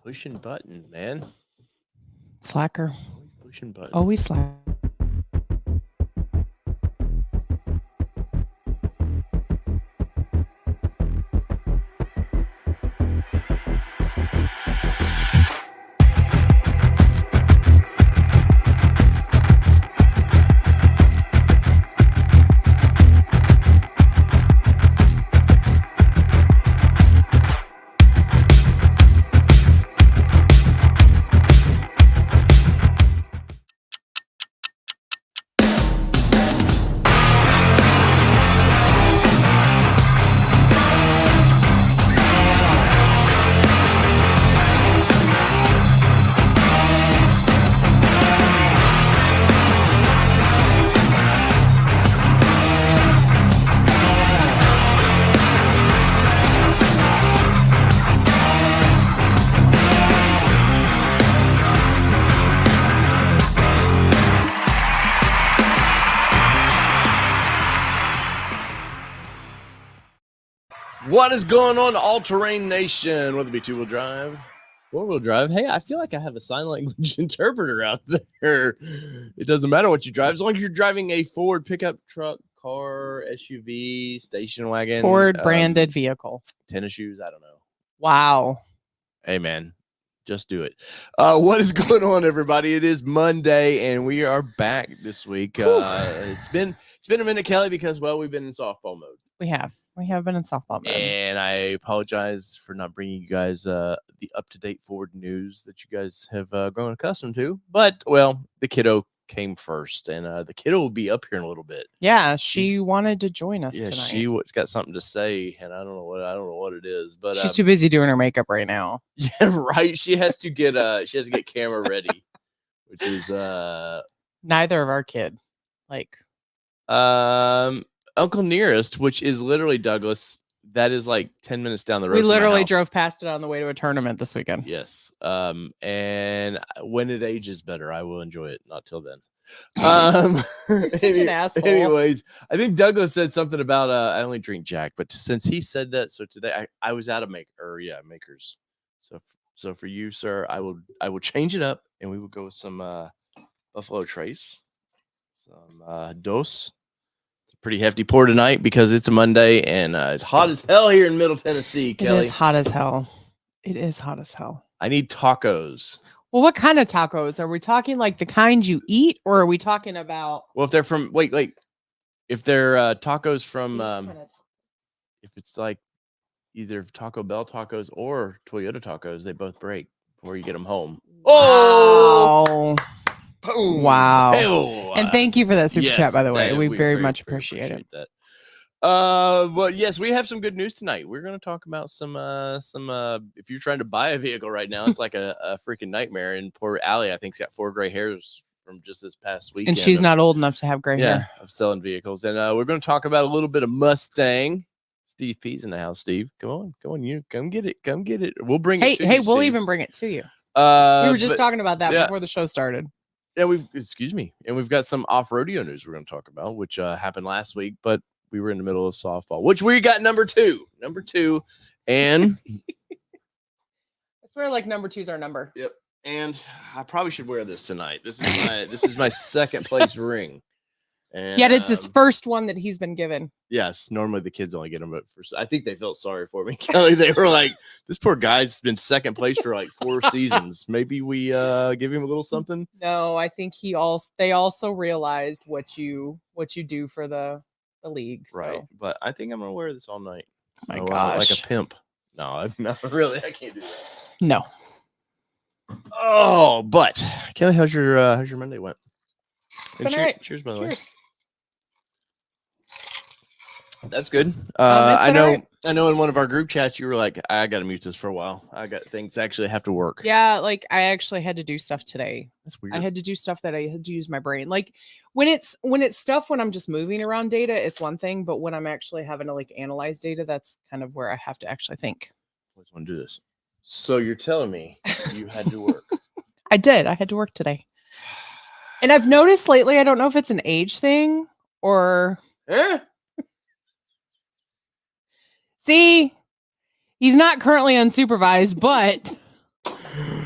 Pushing buttons, man. Slacker. Always pushing buttons. Always slacker. What is going on, all-terrain nation? Whether it be two-wheel drive, four-wheel drive. Hey, I feel like I have a sign language interpreter out there. It doesn't matter what you drive, as long as you're driving a Ford pickup truck, car, SUV, station wagon, Ford branded vehicle, tennis shoes. I don't know. Wow. Hey, man, just do it. What is going on, everybody? It is Monday, and we are back this week. It's been a minute, Kelly, because we've been in softball mode. We have been in softball mode. And I apologize for not bringing you guys the up-to-date Ford news that you guys have grown accustomed to. But, the kiddo came first, and the kiddo will be up here in a little bit. Yeah, she wanted to join us tonight. She's got something to say, and I don't know what it is. But she's too busy doing her makeup right now. Yeah, right. She has to get camera ready, which is neither of our kid. Uncle Nearest, which is literally Douglas. That is like 10 minutes down the road. We literally drove past it on the way to a tournament this weekend. Yes. And when it ages better, I will enjoy it. Not till then. You're such an asshole. Anyways, I think Douglas said something about I only drink Jack, but since he said that, so today I was out of Makers. So for you, sir, I will change it up, and we will go with some Buffalo Trace, some Dos. Pretty hefty pour tonight because it's a Monday and it's hot as hell here in Middle Tennessee, Kelly. It is hot as hell. It is hot as hell. I need tacos. Well, what kind of tacos? Are we talking like the kind you eat, or are we talking about? Well, if they're from if they're tacos from if it's like either Taco Bell tacos or Toyota tacos, they both break before you get them home. Oh. Boom. Wow. Hey-oh. And thank you for that super chat, by the way. We very much appreciate it. That. Well, yes, we have some good news tonight. We're going to talk about some if you're trying to buy a vehicle right now, it's like a freaking nightmare. And poor Allie, I think, has got 4 gray hairs from just this past week. And she's not old enough to have gray hair. Of selling vehicles. And we're going to talk about a little bit of Mustang. Steve P's in the house. Steve, come on, you come get it. We'll bring it to you. Hey, we'll even bring it to you. We were just talking about that before the show started. Yeah, we've got some Off Roadeo news we're going to talk about, which happened last week, but we were in the middle of softball, which we got number two, and I swear, number 2's our number. Yep. And I probably should wear this tonight. This is my second place ring. And yet it's his first one that he's been given. Yes, normally the kids only get them, but I think they felt sorry for me, Kelly. They were like, "This poor guy's been second place for 4 seasons. Maybe we give him a little something." No, I think they also realized what you do for the league. Right, so. but I think I'm gonna wear this all night. My gosh, like a pimp. No, not really. I can't do that. No. Oh, but Kelly, how's your Monday went? It's been all right. Cheers, by the way. That's good. I know. Right. I know. In one of our group chats, you were like, "I got to mute this for a while. I got things actually have to work." Yeah, I actually had to do stuff today. That's weird. I had to do stuff that I had to use my brain. When it's stuff when I'm just moving around data, it's one thing. But when I'm actually having to analyze data, that's kind of where I have to actually think. I just want to do this. So you're telling me you had to work? I did. I had to work today, and I've noticed lately. I don't know if it's an age thing or. See, he's not currently unsupervised, but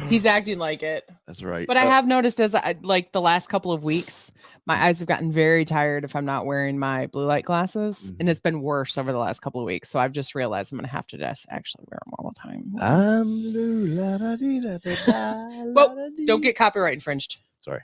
He's acting like it. That's right. But I have noticed as I like the last couple of weeks, my eyes have gotten very tired if I'm not wearing my blue light glasses, and it's been worse over the last couple of weeks. So I've just realized I'm gonna have to just actually wear them all the time. Well, don't get copyright infringed. Sorry.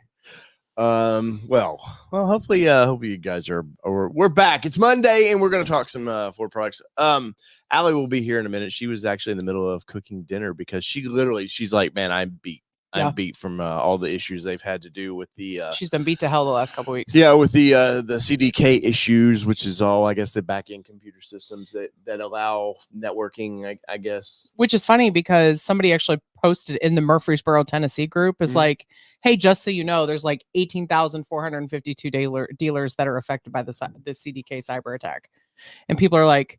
Well, hopefully, you guys are, or we're back. It's Monday and we're going to talk some, Ford products. Allie will be here in a minute. She was actually in the middle of cooking dinner because she's like, man, I'm beat from all the issues they've had to do with the she's been beat to hell the last couple of weeks. Yeah, with the CDK issues, which is all, I guess, the back-end computer systems that allow networking, I guess. Which is funny because somebody actually posted in the Murfreesboro, Tennessee group is like, hey, just so you know, there's like 18,452 dealers that are affected by the CDK cyber attack. And people are like,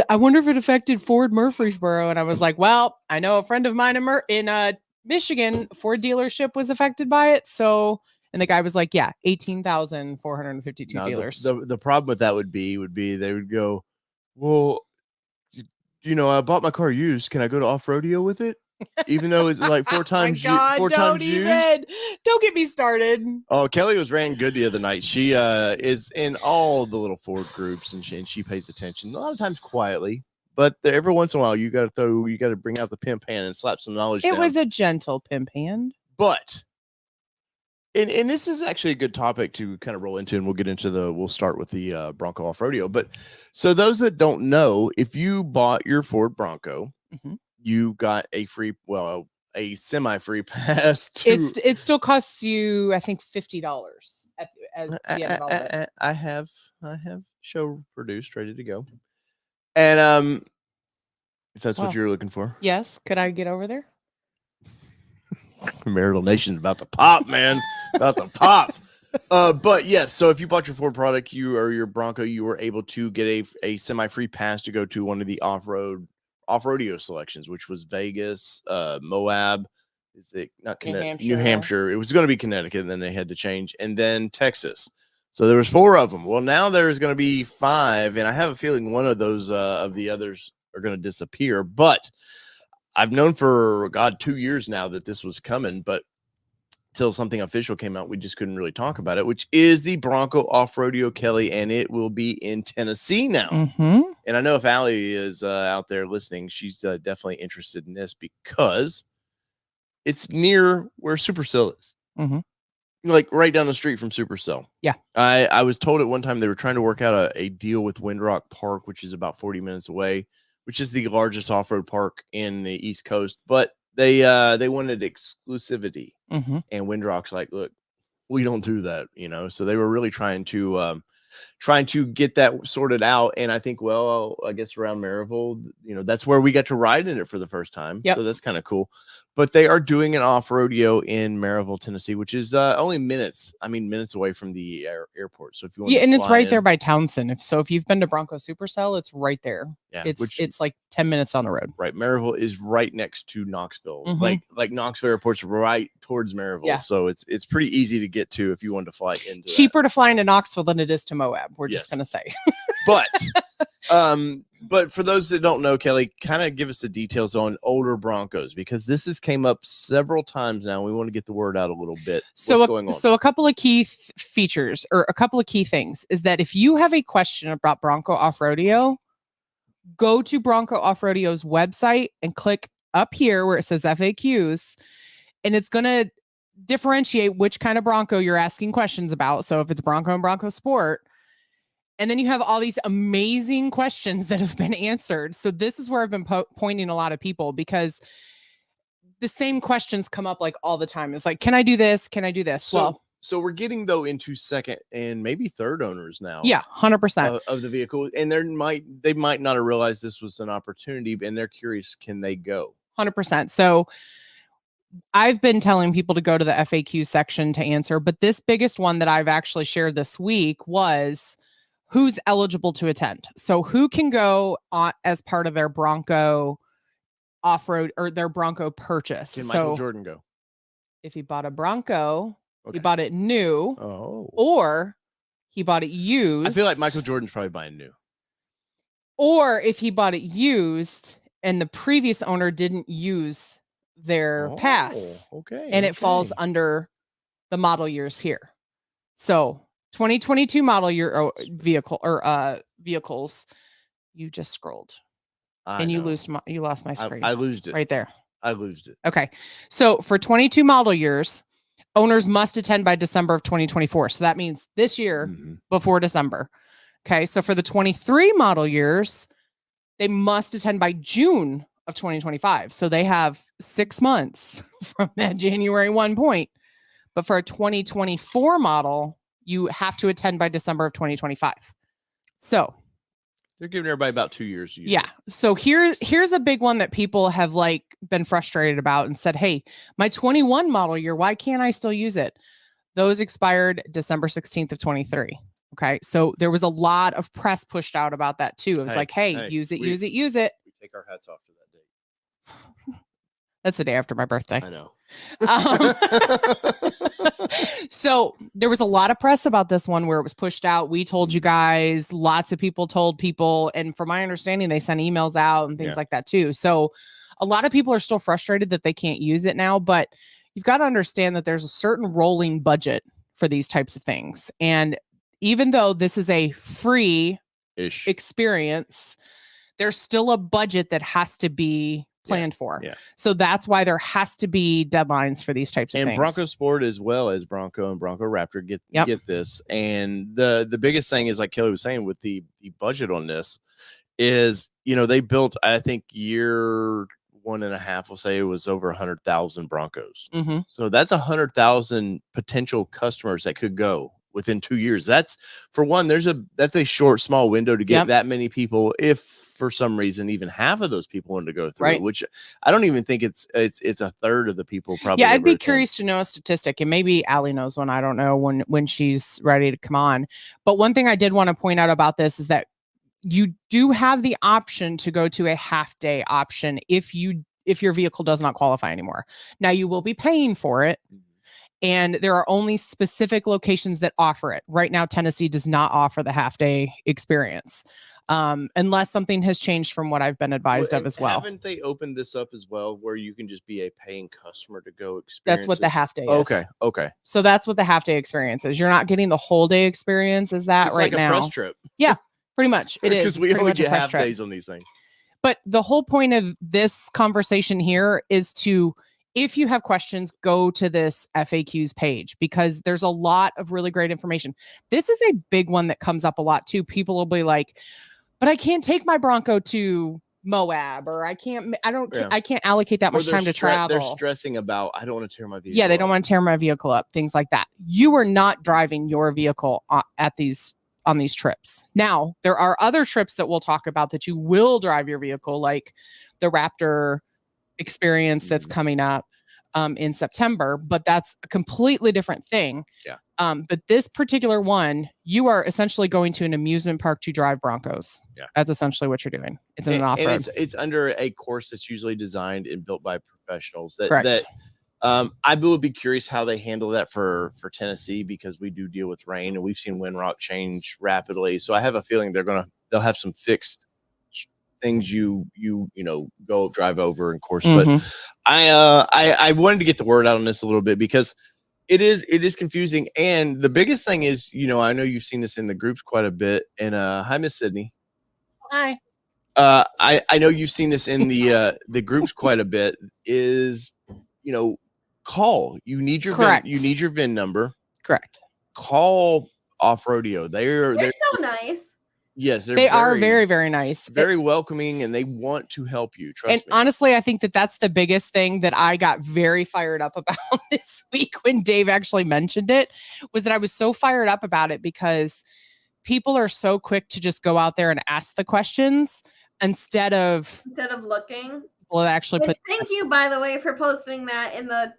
I wonder if it affected Ford Murfreesboro. And I was like, well, I know a friend of mine in Michigan, Ford dealership was affected by it. So, and the guy was like, yeah, 18,452 dealers. The problem with that would be they would go, well, I bought my car used. Can I go to Off Roadeo with it? Even though it's like four times used. Don't get me started. Oh, Kelly was ran good the other night. She is in all the little Ford groups and she pays attention a lot of times quietly. But every once in a while, you got to bring out the pimp hand and slap some knowledge down. It was a gentle pimp hand. But, and this is actually a good topic to kind of roll into, and we'll start with the Bronco Off Roadeo. But so those that don't know, if you bought your Ford Bronco, you got a semi-free pass. It still costs you, I think, $50 at the end of all of it. I have show produced, ready to go. And if that's what you're looking for. Yes. Could I get over there? Marital Nation's about to pop, man. About to pop. But yes, so if you bought your Ford product, your Bronco, you were able to get a semi-free pass to go to one of the off-roadeo selections, which was Vegas, Moab. Is it not New Hampshire? It was going to be Connecticut, and then they had to change, and then Texas. So there was 4 of them. Well, now there's going to be 5, and I have a feeling one of those of the others are going to disappear. But I've known for 2 years now that this was coming, but till something official came out, we just couldn't really talk about it, which is the Bronco Off Roadeo, Kelly, and it will be in Tennessee now. And I know if Allie is out there listening, she's definitely interested in this because it's near where Supercell is. Like right down the street from Supercell. Yeah. I was told at one time they were trying to work out a deal with Windrock Park, which is about 40 minutes away, which is the largest off-road park in the East Coast, but they wanted exclusivity. And Windrock's like, look, we don't do that, so they were really trying to get that sorted out. And I think, I guess around Maryville, that's where we got to ride in it for the first time. So that's kind of cool. But they are doing an off rodeo in Maryville, Tennessee, which is only minutes away from the airport. So if you want, and it's right there by Townsend. If you've been to Bronco Supercell, it's right there. Yeah, it's like 10 minutes on the road. Right, Maryville is right next to Knoxville. Like Knoxville Airport's right towards Maryville. Yeah. So it's pretty easy to get to if you want to fly into. Cheaper to fly into Knoxville than it is to Moab. We're just gonna say. But for those that don't know, Kelly, kind of give us the details on older Broncos, because this has came up several times now. We want to get the word out a little bit. What's going on? So a couple of key features, or a couple of key things, is that if you have a question about Bronco Off Roadeo, go to Bronco Off Rodeo's website and click up here where it says FAQs, and it's going to differentiate which kind of Bronco you're asking questions about. So if it's Bronco and Bronco Sport, and then you have all these amazing questions that have been answered. So this is where I've been pointing a lot of people, because the same questions come up like all the time. It's like, can I do this? Can I do this? So we're getting though into second and maybe third owners now. Yeah, 100% of the vehicle, and they might not have realized this was an opportunity, and they're curious, can they go? 100%. So I've been telling people to go to the FAQ section to answer, but this biggest one that I've actually shared this week was who's eligible to attend. So who can go as part of their Bronco off-road or their Bronco purchase? Can Michael Jordan go? If he bought a Bronco, he bought it new, or he bought it used. I feel like Michael Jordan's probably buying new. Or if he bought it used and the previous owner didn't use their pass. Okay. And it falls under the model years here. So 2022 model year vehicles, you just scrolled. You lost my screen. I lost it. Right there. I lost it. Okay. So for 22 model years, owners must attend by December of 2024. So that means this year before December. Okay. So for the 23 model years, they must attend by June of 2025. So they have 6 months from that January 1 point. But for a 2024 model, you have to attend by December of 2025. So they're giving everybody about 2 years. Usually. Yeah. So here's a big one that people have like been frustrated about and said, hey, my 21 model year, why can't I still use it? Those expired December 16th of 23. Okay. So there was a lot of press pushed out about that too. It was hey, use it. We take our hats off to that date. That's the day after my birthday. I know. So there was a lot of press about this one where it was pushed out. We told you guys, lots of people told people. And from my understanding, they sent emails out and things like that too. So a lot of people are still frustrated that they can't use it now, but you've got to understand that there's a certain rolling budget for these types of things. And even though this is a free experience, there's still a budget that has to be planned for. Yeah. So that's why there has to be deadlines for these types of things. And Bronco Sport as well as Bronco and Bronco Raptor get this. And the biggest thing is, like Kelly was saying, with the budget on this is, they built, I think year 1.5, we'll say it was over 100,000 Broncos. So that's 100,000 potential customers that could go within 2 years. That's, for one, that's a small window to get that many people. If for some reason even half of those people wanted to go through it, which I don't even think it's a third of the people probably. Yeah, I'd be curious to know a statistic, and maybe Allie knows one. I don't know when she's ready to come on. But one thing I did want to point out about this is that you do have the option to go to a half day option if your vehicle does not qualify anymore. Now you will be paying for it. And there are only specific locations that offer it. Right now, Tennessee does not offer the half day experience. Unless something has changed from what I've been advised of as well. Haven't they opened this up as well, where you can just be a paying customer to go experience? That's what the half day is. Okay. So that's what the half day experience is. You're not getting the whole day experience. Is that it's right like now? A press trip. Yeah, pretty much. It is. Because we only get half days on these things. But the whole point of this conversation here is to, if you have questions, go to this FAQs page, because there's a lot of really great information. This is a big one that comes up a lot too. People will be like, but I can't take my Bronco to Moab, or I can't allocate that much time to travel. They're stressing about, I don't want to tear my vehicle. Yeah, they don't want to tear my vehicle up, things like that. You are not driving your vehicle on these trips. Now, there are other trips that we'll talk about that you will drive your vehicle, like the Raptor experience that's coming up in September, but that's a completely different thing. Yeah. But this particular one, you are essentially going to an amusement park to drive Broncos. Yeah. That's essentially what you're doing. It's an off-road. And it's under a course that's usually designed and built by professionals. Correct. I would be curious how they handle that for Tennessee, because we do deal with rain and we've seen wind rock change rapidly. So I have a feeling they'll have some fixed things you go drive over and course. But I wanted to get the word out on this a little bit, because it is confusing. And the biggest thing is, I know you've seen this in the groups quite a bit. And hi, Miss Sidney. Hi. I know you've seen this in the groups quite a bit. Is call. You need your VIN, you need your VIN number. Correct. Call Off Roadeo. They're so nice. Yes, they are very, very nice, very welcoming, and they want to help you. Trust me. Honestly, I think that's the biggest thing that I got very fired up about this week when Dave actually mentioned it, was that I was so fired up about it, because people are so quick to just go out there and ask the questions instead of looking. Well, actually, thank you, by the way, for posting that in the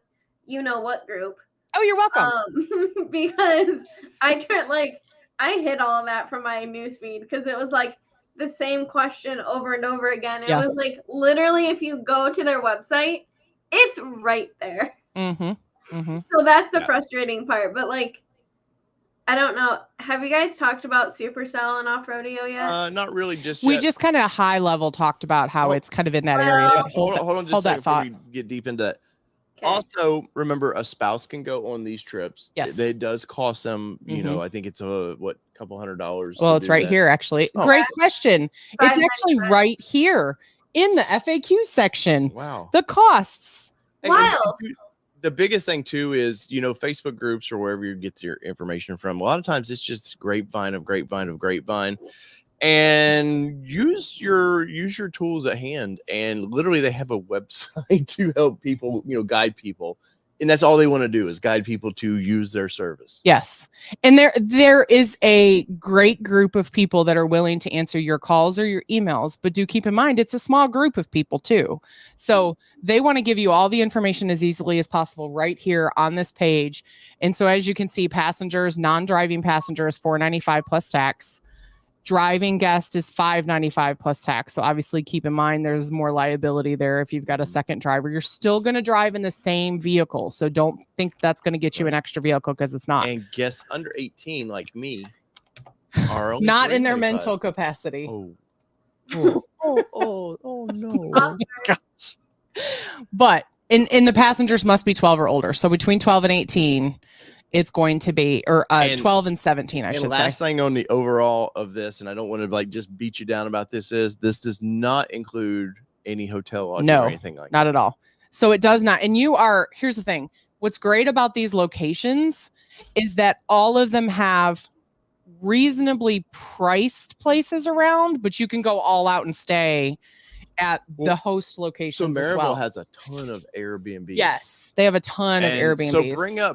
what group. Oh, you're welcome. Because I hit all of that from my newsfeed, because it was like the same question over and over again. It was like, literally, if you go to their website, it's right there. So that's the frustrating part. But I don't know. Have you guys talked about Supercell and Off Rodeo yet? Not really just We yet. just kind of high level talked about how it's kind of in that area. Well, But hold on just a hold second that before thought. we get deep into that. Okay. Also, remember, a spouse can go on these trips. Yes. It does cost them, you know, I think it's a couple $100. Well, to it's do right that. here, actually. Oh. Great question. It's actually $5.95. right here in the FAQ section. Wow. The costs. Hey, Wild. the biggest thing too is, you know, Facebook groups or wherever you get your information from. A lot of times it's just grapevine of grapevine of grapevine. And use your tools at hand. And literally they have a website to help people, you know, guide people. And that's all they want to do is guide people to use their service. Yes. And there is a great group of people that are willing to answer your calls or your emails, but do keep in mind it's a small group of people too. So they want to give you all the information as easily as possible right here on this page. And so as you can see, passengers, non-driving passengers, $4.95 plus tax. Driving guest is $5.95 plus tax. So obviously keep in mind there's more liability there if you've got a second driver. You're still going to drive in the same vehicle. So don't think that's going to get you an extra vehicle because it's not. And guests under 18 like me are only Not in their $3.95. mental capacity. Oh. Oh no. Gosh. But in the passengers must be 12 or older. So between 12 and 18, it's going to be, or 12 and 17, I should say. Last thing on the overall of this, and I don't want to like just beat you down about this, is this does not include any hotel lodging or anything like that. Not at all. So it does not. And here's the thing. What's great about these locations is that all of them have reasonably priced places around, but you can go all out and stay at the host locations So as Maryville well. has a ton of Airbnbs. Yes, they have a ton of Airbnbs. So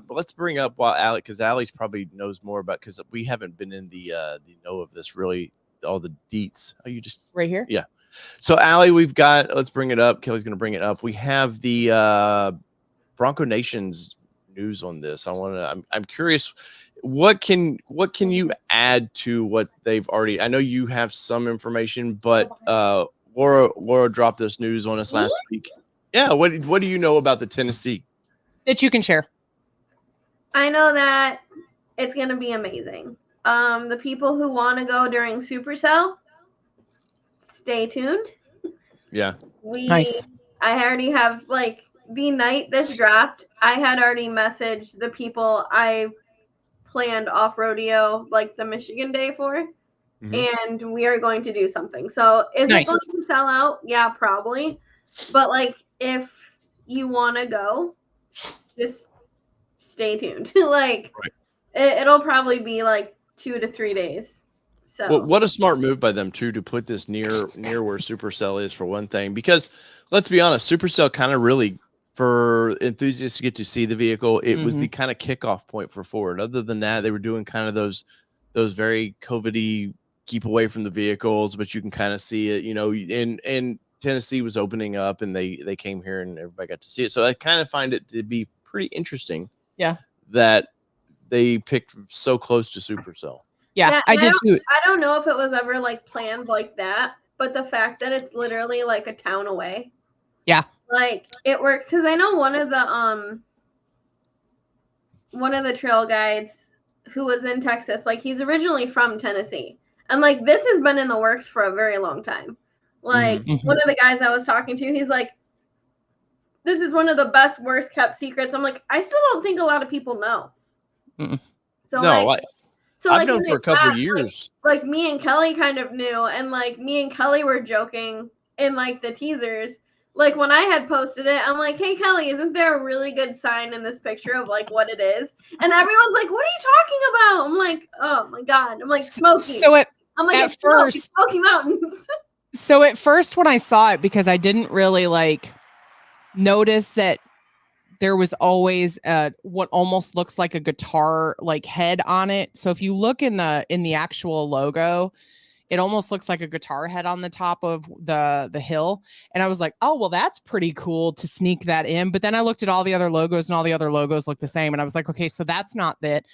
let's bring up while Allie, because Allie's probably knows more about, because we haven't been in the know of this really, all the deets. Oh, you just right here? Yeah. So Allie, let's bring it up. Kelly's gonna bring it up. We have the Bronco Nation's news on this. I'm curious, what can you add to what they've already? I know you have some information, but Laura dropped this news on us last week. Yeah, what do you know about the Tennessee that you can share? I know that it's going to be amazing. The people who want to go during Supercell, stay tuned. Yeah. Nice. I already have, like, the night this dropped, I had already messaged the people I planned Off Rodeo, like the Michigan day for. And we are going to do something. So is it going to sell out? Yeah, probably. But like, if you want to go, just stay tuned. Like, it'll probably be like 2 to 3 days. So well, what a smart move by them too, to put this near where Supercell is, for one thing, because let's be honest, Supercell kind of really, for enthusiasts to get to see the vehicle, it was the kind of kickoff point for Ford. Other than that, they were doing kind of those very COVID-y, keep away from the vehicles, but you can kind of see it, you know, and Tennessee was opening up, and they came here and everybody got to see it. So I kind of find it to be pretty interesting. Yeah. That they picked so close to Supercell. Yeah, I did too. I don't know if it was ever like planned like that, but the fact that it's literally like a town away. Yeah. Like it worked, because I know one of the trail guides who was in Texas, like he's originally from Tennessee. And like this has been in the works for a very long time. Like one of the guys I was talking to, he's like, this is one of the best, worst kept secrets. I'm like, I still don't think a lot of people know. So no, I've known for a couple of years. Like me and Kelly kind of knew, and like me and Kelly were joking in like the teasers. Like when I had posted it, I'm like, hey Kelly, isn't there a really good sign in this picture of like what it is? And everyone's like, what are you talking about? I'm like, oh my God. I'm like, Smoky. I'm like, at first, Smoky Mountains. So at first when I saw it, because I didn't really like notice that there was always what almost looks like a guitar like head on it. So if you look in the actual logo, it almost looks like a guitar head on the top of the hill. And I was like, oh, well, that's pretty cool to sneak that in. But then I looked at all the other logos, and all the other logos look the same. And I was like, okay, so that's not it.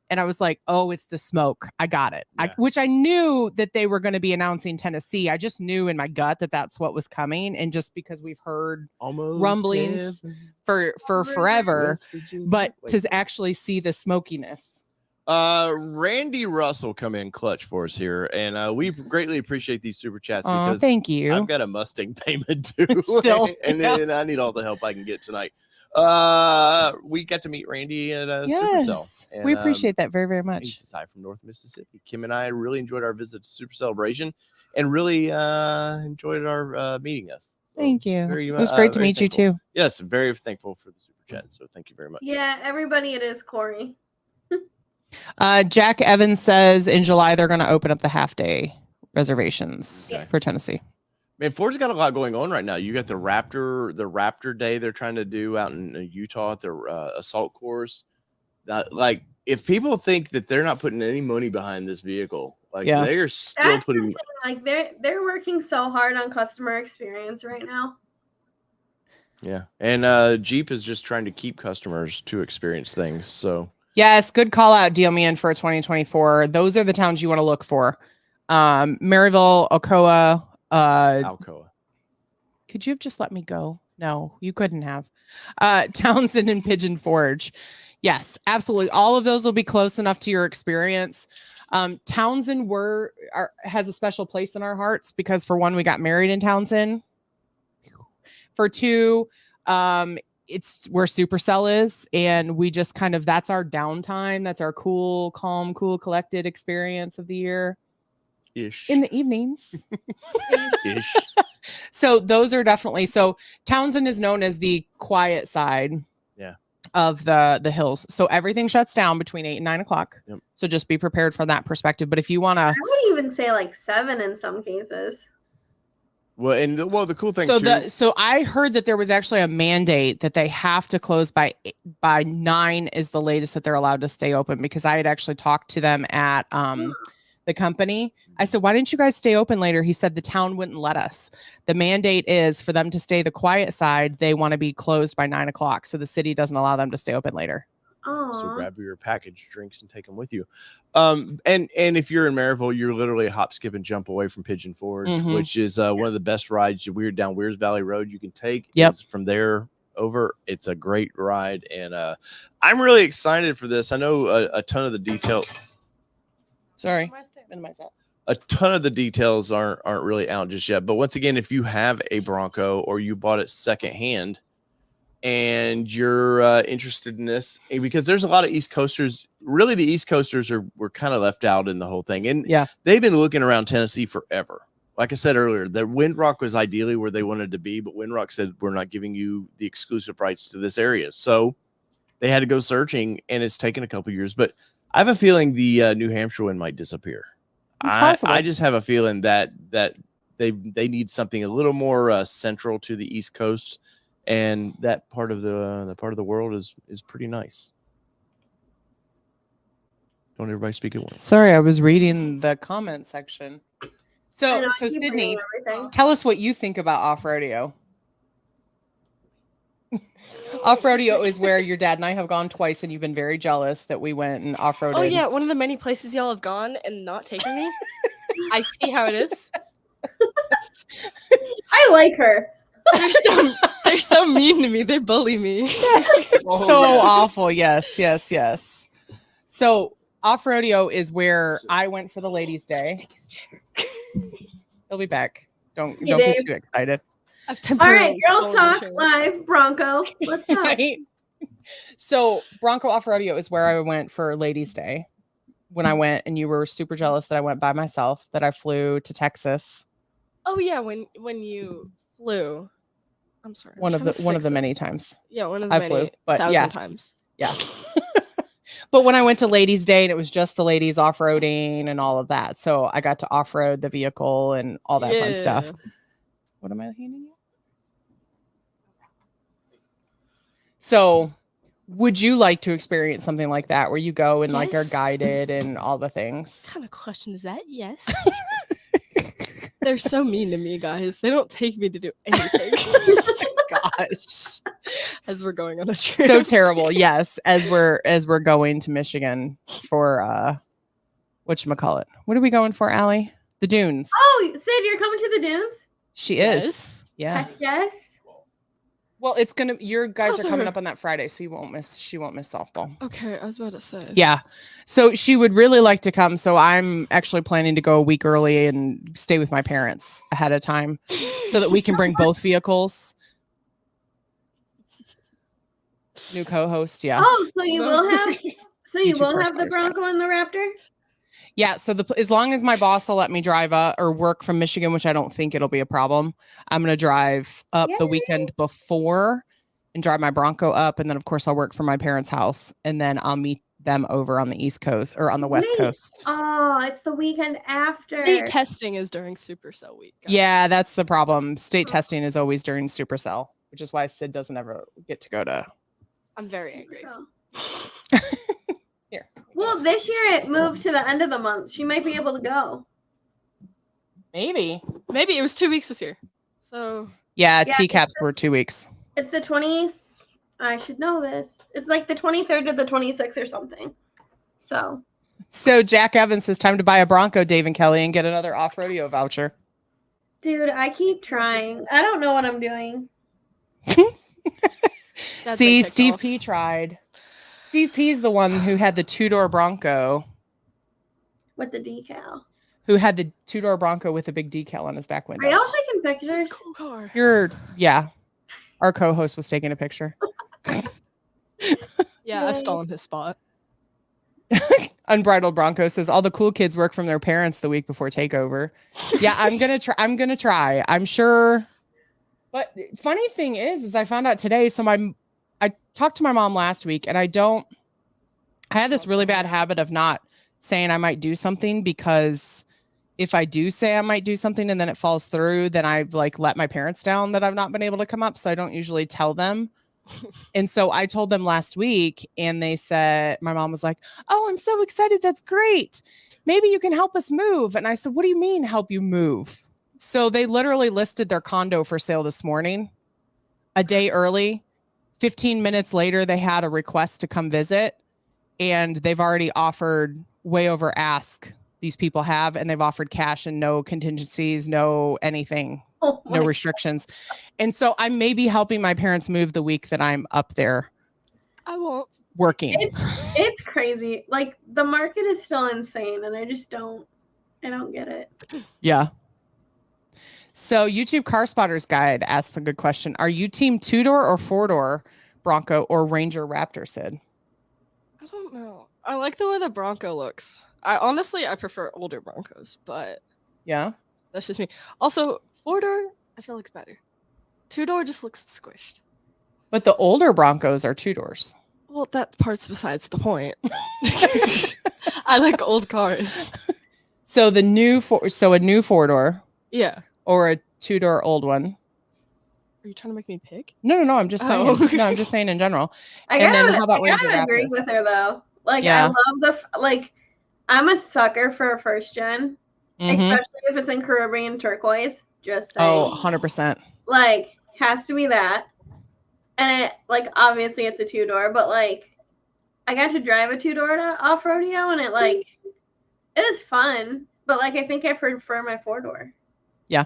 And I was like, oh, it's the smoke. I got it. Yeah. Which I knew that they were going to be announcing Tennessee. I just knew in my gut that that's what was coming. And just because we've heard rumblings for forever, but to actually see the smokiness. Randy Russell come in clutch for us here, and we greatly appreciate these super chats Oh, because thank you. I've got a Mustang payment due, Still, and I need all the help I can get tonight. We got to meet Randy at Supercell. And, we appreciate that very, very He's much. aside from North Mississippi. Kim and I really enjoyed our visit to Super Celebration, and really enjoyed our meeting us. So Thank you. very, It was great to very meet thankful. you too. Yes, very thankful for the super chat. So thank you very much. Yeah, everybody, it is Corey. Jack Evans says in July they're going to open up the half-day reservations for Tennessee. Man, Ford's got a lot going on right now. You got the Raptor Day they're trying to do out in Utah at their assault course. Like, if people think that they're not putting any money behind this vehicle, like they are still putting. Like they're working so hard on customer experience right now. Yeah, and Jeep is just trying to keep customers to experience things. So. Yes, good call out, Deal Me In for 2024. Those are the towns you want to look for. Maryville, Alcoa. Alcoa. Could you have just let me go? No, you couldn't have. Townsend and Pigeon Forge. Yes, absolutely. All of those will be close enough to your experience. Townsend has a special place in our hearts because, for one, we got married in Townsend. For two, it's where Supercell is, and we just kind of, that's our downtime. That's our cool, calm, cool, collected experience of the year. Ish. In the evenings. Ish. So those are definitely, so Townsend is known as the quiet side of the hills. So everything shuts down between 8 and 9 o'clock. Yep. So just be prepared from that perspective. But if you want to, I would even say like 7 in some cases. Well, and the cool thing so I heard that there was actually a mandate that they have to close by 9 is the latest that they're allowed to stay open, because I had actually talked to them at the company. I said, why didn't you guys stay open later? He said the town wouldn't let us. The mandate is for them to stay the quiet side. They want to be closed by 9 o'clock. So the city doesn't allow them to stay open later. So grab your packaged drinks and take them with you. And if you're in Maryville, you're literally a hop, skip, and jump away from Pigeon Forge, which is one of the best rides down Weirs Valley Road you can take. Yep. From there over. It's a great ride, and I'm really excited for this. I know a ton of the details. Sorry. A ton of the details aren't really out just yet. But once again, if you have a Bronco or you bought it secondhand, and you're interested in this, because there's a lot of East Coasters. Really, the East Coasters were kind of left out in the whole thing, and they've been looking around Tennessee forever. Like I said earlier, the Windrock was ideally where they wanted to be, but Windrock said, we're not giving you the exclusive rights to this area. So they had to go searching, and it's taken a couple years. But I have a feeling the New Hampshire one might disappear. I just have a feeling that they need something a little more central to the East Coast. And that part of the world is pretty nice. Don't everybody speak at once. Sorry, I was reading the comment section. So Sidney, tell us what you think about Off Roadeo. Off Roadeo is where your dad and I have gone twice, and you've been very jealous that we went and off roaded. Oh yeah, one of the many places y'all have gone and not taken me. I see how it is. I like her. They're so mean to me. They bully me. Awful. Yes. So Off Roadeo is where I went for the ladies' day. He'll be back. Don't get too excited. All right, Girls Talk Live Bronco. What's up? Right? So Bronco Off Roadeo is where I went for ladies' day. When I went, and you were super jealous that I went by myself, that I flew to Texas. Oh yeah, when you flew. I'm sorry. One of the many times. Yeah, one of the many flew, but 1,000 times. Yeah. But when I went to ladies' day, and it was just the ladies off-roading and all of that. So I got to off-road the vehicle and all that fun stuff. What am I handing you? So would you like to experience something like that where you go and like are guided and all the things? What kind of question is that? Yes. They're so mean to me, guys. They don't take me to do anything. Gosh. As we're going on a trip. So terrible. Yes. As we're going to Michigan for whatchamacallit. What are we going for, Allie? The dunes. Oh, Sid, you're coming to the dunes? She is. Yeah. Yes. Well, your guys are coming up on that Friday, so she won't miss softball. Okay, I was about to say. Yeah. So she would really like to come. So I'm actually planning to go a week early and stay with my parents ahead of time so that we can bring both vehicles. New co-host, yeah. Oh, so you will have YouTube the Bronco and the Raptor? Yeah, so as long as my boss will let me drive or work from Michigan, which I don't think it'll be a problem, I'm going to drive up the weekend before and drive my Bronco up. And then, of course, I'll work from my parents' house. And then I'll meet them over on the East Coast or on the West Coast. Oh, it's the weekend after. State testing is during Supercell week. Guys. Yeah, that's the problem. State testing is always during Supercell, which is why Sid doesn't ever get to go to. I'm very angry. Here. Well, this year it moved to the end of the month. She might be able to go. Maybe it was 2 weeks this year. So yeah, TCAPs were 2 weeks. It's the 20th. I should know this. It's like the 23rd to the 26th or something. So Jack Evans says time to buy a Bronco, Dave and Kelly, and get another Off Roadeo voucher. Dude, I keep trying. I don't know what I'm doing. See, Steve P tried. Steve P's the one who had the 2-door Bronco. With the decal. Who had the 2-door Bronco with a big decal on his back window. Are y'all taking pictures? It's a cool car. Yeah. Our co-host was taking a picture. Yeah, I've stolen his spot. Unbridled Bronco says all the cool kids work from their parents the week before takeover. Yeah, I'm gonna try. I'm sure. But funny thing is I found out today. So I talked to my mom last week, and I had this really bad habit of not saying I might do something, because if I do say I might do something and then it falls through, then I've let my parents down that I've not been able to come up. So I don't usually tell them. And so I told them last week, and they said, my mom was like, oh, I'm so excited. That's great. Maybe you can help us move. And I said, what do you mean help you move? So they literally listed their condo for sale this morning, a day early. 15 minutes later, they had a request to come visit, and they've already offered way over ask. These people have, and they've offered cash and no contingencies, no anything, no restrictions. And so I may be helping my parents move the week that I'm up there. I won't. Working. It's crazy. The market is still insane, and I don't get it. Yeah. So YouTube Car Spotters Guide asks a good question. Are you team 2-door or 4-door Bronco or Ranger Raptor, Sid? I don't know. I like the way the Bronco looks. I prefer older Broncos, but yeah, that's just me. Also, 4-door, I feel looks better. 2-door just looks squished. But the older Broncos are 2-doors. Well, that part's besides the point. I like old cars. So a new 4-door. Yeah. Or a 2-door old one. Are you trying to make me pick? No. I'm just saying. Oh. No, I'm just saying in general. I gotta agree with her though. I love I'm a sucker for a first gen, especially if it's in Caribbean turquoise. Just saying. Oh, 100%. Has to be that. And it obviously it's a 2-door, but I got to drive a 2-door to Off Roadeo, and it is fun. But I think I prefer my 4-door. Yeah,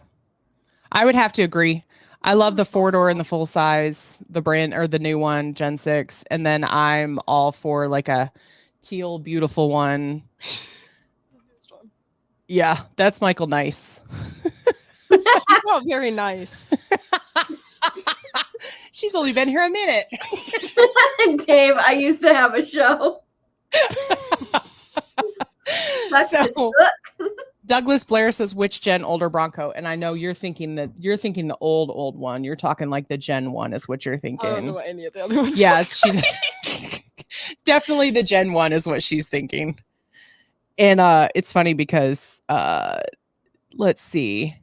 I would have to agree. I love the 4-door and the full size, the brand or the new one, Gen 6. And then I'm all for a teal, beautiful one. Yeah, that's Michael Nice. She's not very nice. She's only been here a minute. Dave, I used to have a show. So, Douglas Blair says, which gen older Bronco? And I know you're thinking the old one. You're talking the Gen 1 is what you're thinking. I don't know what any of the other ones Yes, she's definitely the Gen 1 is what she's thinking. And it's funny because let's see.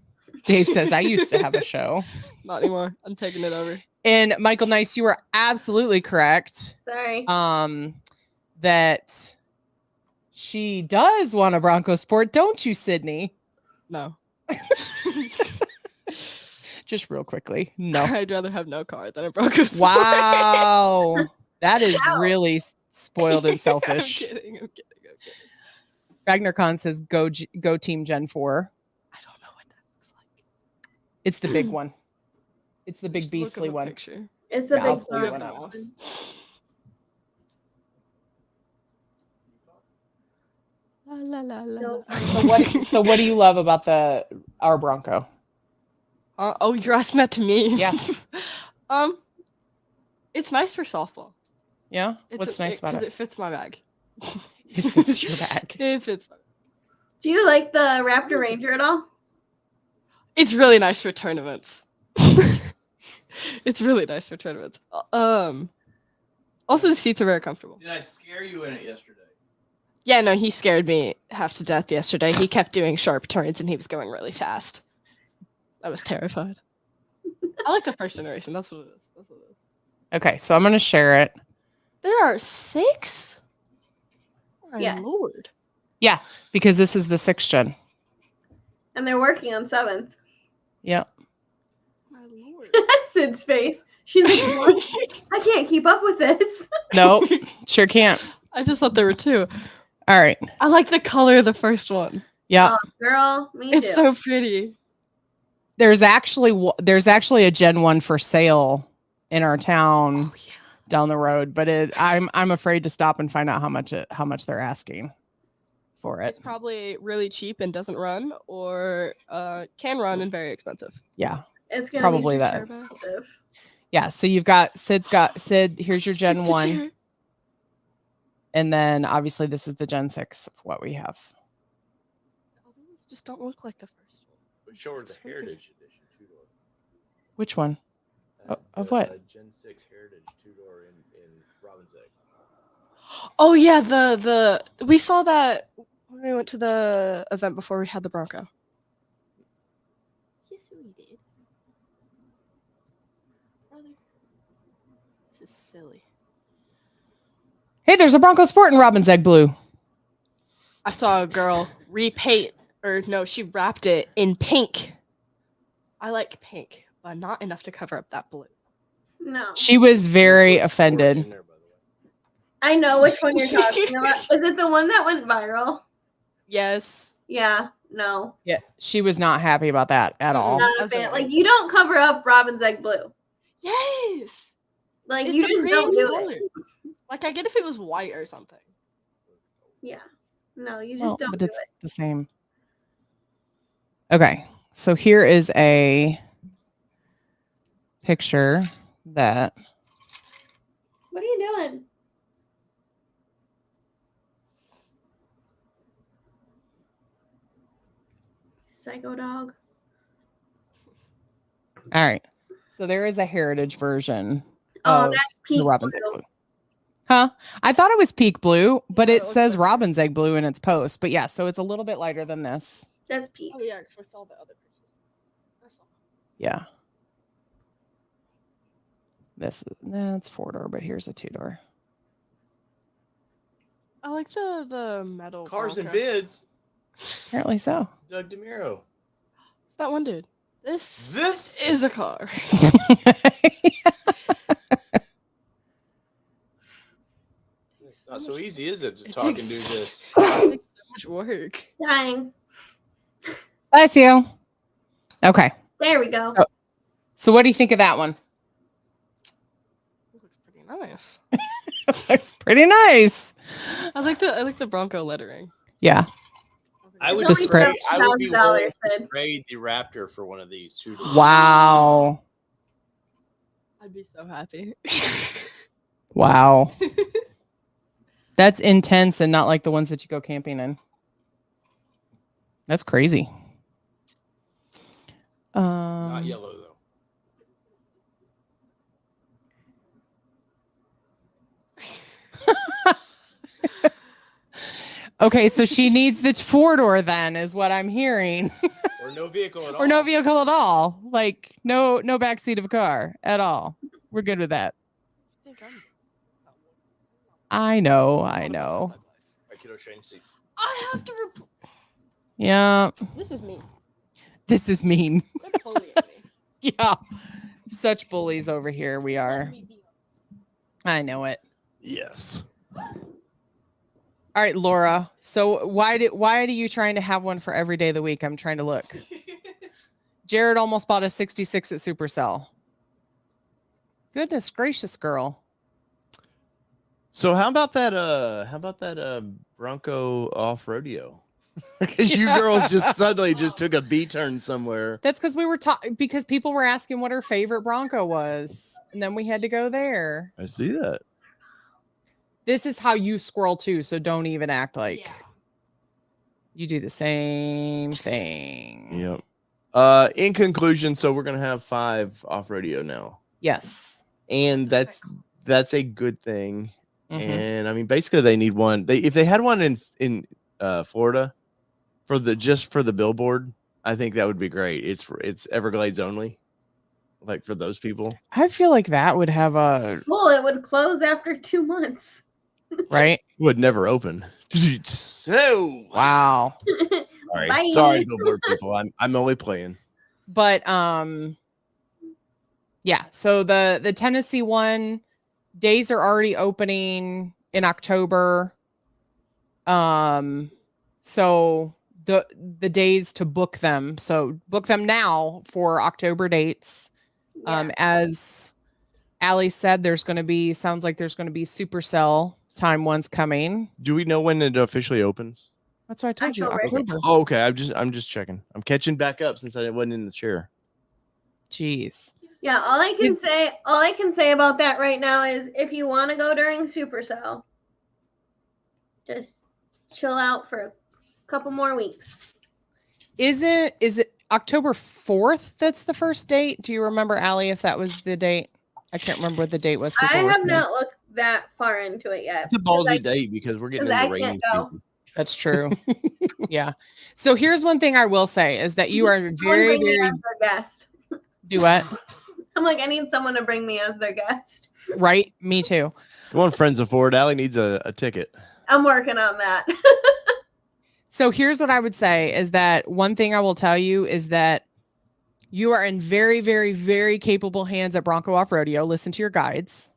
Dave says, I used to have a show. Not anymore. I'm taking it over. And Michael Nice, you were absolutely correct. Sorry. That she does want a Bronco Sport, don't you, Sidney? No. Just real quickly. No. I'd rather have no car than a Bronco Sport. Wow. That is really spoiled and selfish. I'm kidding. Ragnar Khan says, go team Gen 4. I don't know what that looks like. It's the big one. It's the big Just beastly one. Picture. It's the Yeah, I'll big pull you black one up. one. La, la, la, Nope. la. So what do you love about our Bronco? Oh, you're asking that to me? Yeah. It's nice for softball. Yeah. What's nice about Because it? it fits my bag. It fits your bag. It fits. Do you like the Raptor Ranger at all? It's really nice for tournaments. It's really nice for tournaments. Also, the seats are very comfortable. Did I scare you in it yesterday? Yeah, no, he scared me half to death yesterday. He kept doing sharp turns and he was going really fast. I was terrified. I like the first generation. That's what it is. Okay, so I'm gonna share it. There are 6? My Yes. lord. Yeah, because this is the 6th gen. And they're working on 7th. Yep. My lord. Sid's face. She's like, what? I can't keep up with this. Nope. Sure can't. I just thought there were 2. All right. I like the color of the first one. Yeah. Oh, girl, me It's too. so pretty. There's actually a Gen 1 for sale in our town Oh, yeah. down the road, but I'm afraid to stop and find out how much they're asking for it. It's probably really cheap and doesn't run, or can run and very expensive. Yeah. It's gonna Probably be that. expensive. Yeah, so you've got Sid, here's your Gen 1. And then obviously this is the Gen 6 of what we have. These just don't look like the first one. We show her the It's okay. Heritage Edition 2-door. Of what? Gen 6 Heritage 2-door in Robin's Egg. Oh yeah, the we saw that when we went to the event before we had the Bronco. Yes, we did. Brother, this is silly. Hey, there's a Bronco Sport in Robin's Egg Blue. I saw a girl she wrapped it in pink. I like pink, but not enough to cover up that blue. No. She was very Put Sport in offended. there, by the way. I know which one you're talking about. Is it the one that went viral? Yes. Yeah. No. Yeah, she was not happy about that at all. Not a That's fan. annoying. Like, you don't cover up Robin's Egg Blue. Yes. Like, It's you the just don't prettiest do color. it. Like I get if it was white or something. Yeah. No, you just Well, don't but do it's it. the same. Okay, so here is a picture that What are you doing? Psycho dog. all right. So there is a heritage version Oh, of that's the peak Robin's Egg blue. Blue. Huh? I thought it was peak blue, but Yeah, it it looks says like that. Robin's Egg Blue in its post. But yeah, so it's a little bit lighter than this. That's peak. Oh yeah, with all the other pictures. I saw. Yeah. That's 4-door, but here's a 2-door. I like the metal. Cars and Bronco. Bids. Apparently so. Doug DeMiro. It's that one dude. This This is a car. It's not so easy, is it, to It talk and takes- do this? It takes so much work. Dying. Bless you. Okay. There we go. So what do you think of that one? It looks pretty nice. Looks pretty nice. I like the Bronco lettering. Yeah. I It's would only spray- I would be willing $7,000, to Sid. trade the Raptor for one of these 2 Wow. I'd be so happy. Wow. That's intense and not like the ones that you go camping in. That's crazy. Not yellow though. Okay, so she needs the 4-door then, is what I'm hearing. Or no vehicle at all. Or no vehicle at all. Like no backseat of a car at all. We're good with that. I know. My kiddo change seats. I have to. Yeah. This is me. This is mean. Quit bullying me. Yeah. Such bullies over here we are. Let me be I know it. Yes. All right, Laura. So why are you trying to have one for every day of the week? I'm trying to look. honest. Jared almost bought a 66 at Supercell. Goodness gracious, girl. So how about that? Bronco Off Rodeo? Because you girls just suddenly just took a B turn somewhere. That's because we were talking because people were asking what her favorite Bronco was, and then we had to go there. I see that. This is how you scroll too, so don't even act like you do the same thing. Yep. In conclusion, so we're gonna have 5 Off Rodeo now. Yes, and that's a good thing. Mhm. And I mean, basically, they need one. If they had one in Florida for the billboard, I think that would be great. It's Everglades only, like for those people. I feel like that would have a Well, it would close after 2 months. right. Would never open. So Wow. Bye. sorry, billboard people. I'm only playing. But yeah. So the Tennessee one, days are already opening in October. So the days to book them. So book them now for October dates. Yeah. As Allie said, sounds like there's going to be Supercell time ones coming. Do we know when it officially opens? That's what I told you. October. October. Oh, okay. I'm just checking. I'm catching back up since I wasn't in the chair. Jeez. Yeah, all I can say about that right now is if you want to go during Supercell, just chill out for a couple more weeks. Is it October 4th that's the first date? Do you remember, Allie, if that was the date? I can't remember what the date was. I were have saying. not looked that far into it yet. It's a ballsy date because we're getting into rainy season. That's true. Yeah. So here's one thing I will say is that you are Someone very, bring me very as their guest. do what? I'm like, I need someone to bring me as their guest. Right? Me too. Come on, friends of Ford. Allie needs a ticket. I'm working on that. So here's what I would say is that one thing I will tell you is that you are in very, very, very capable hands at Bronco Off Rodeo. Listen to your guides.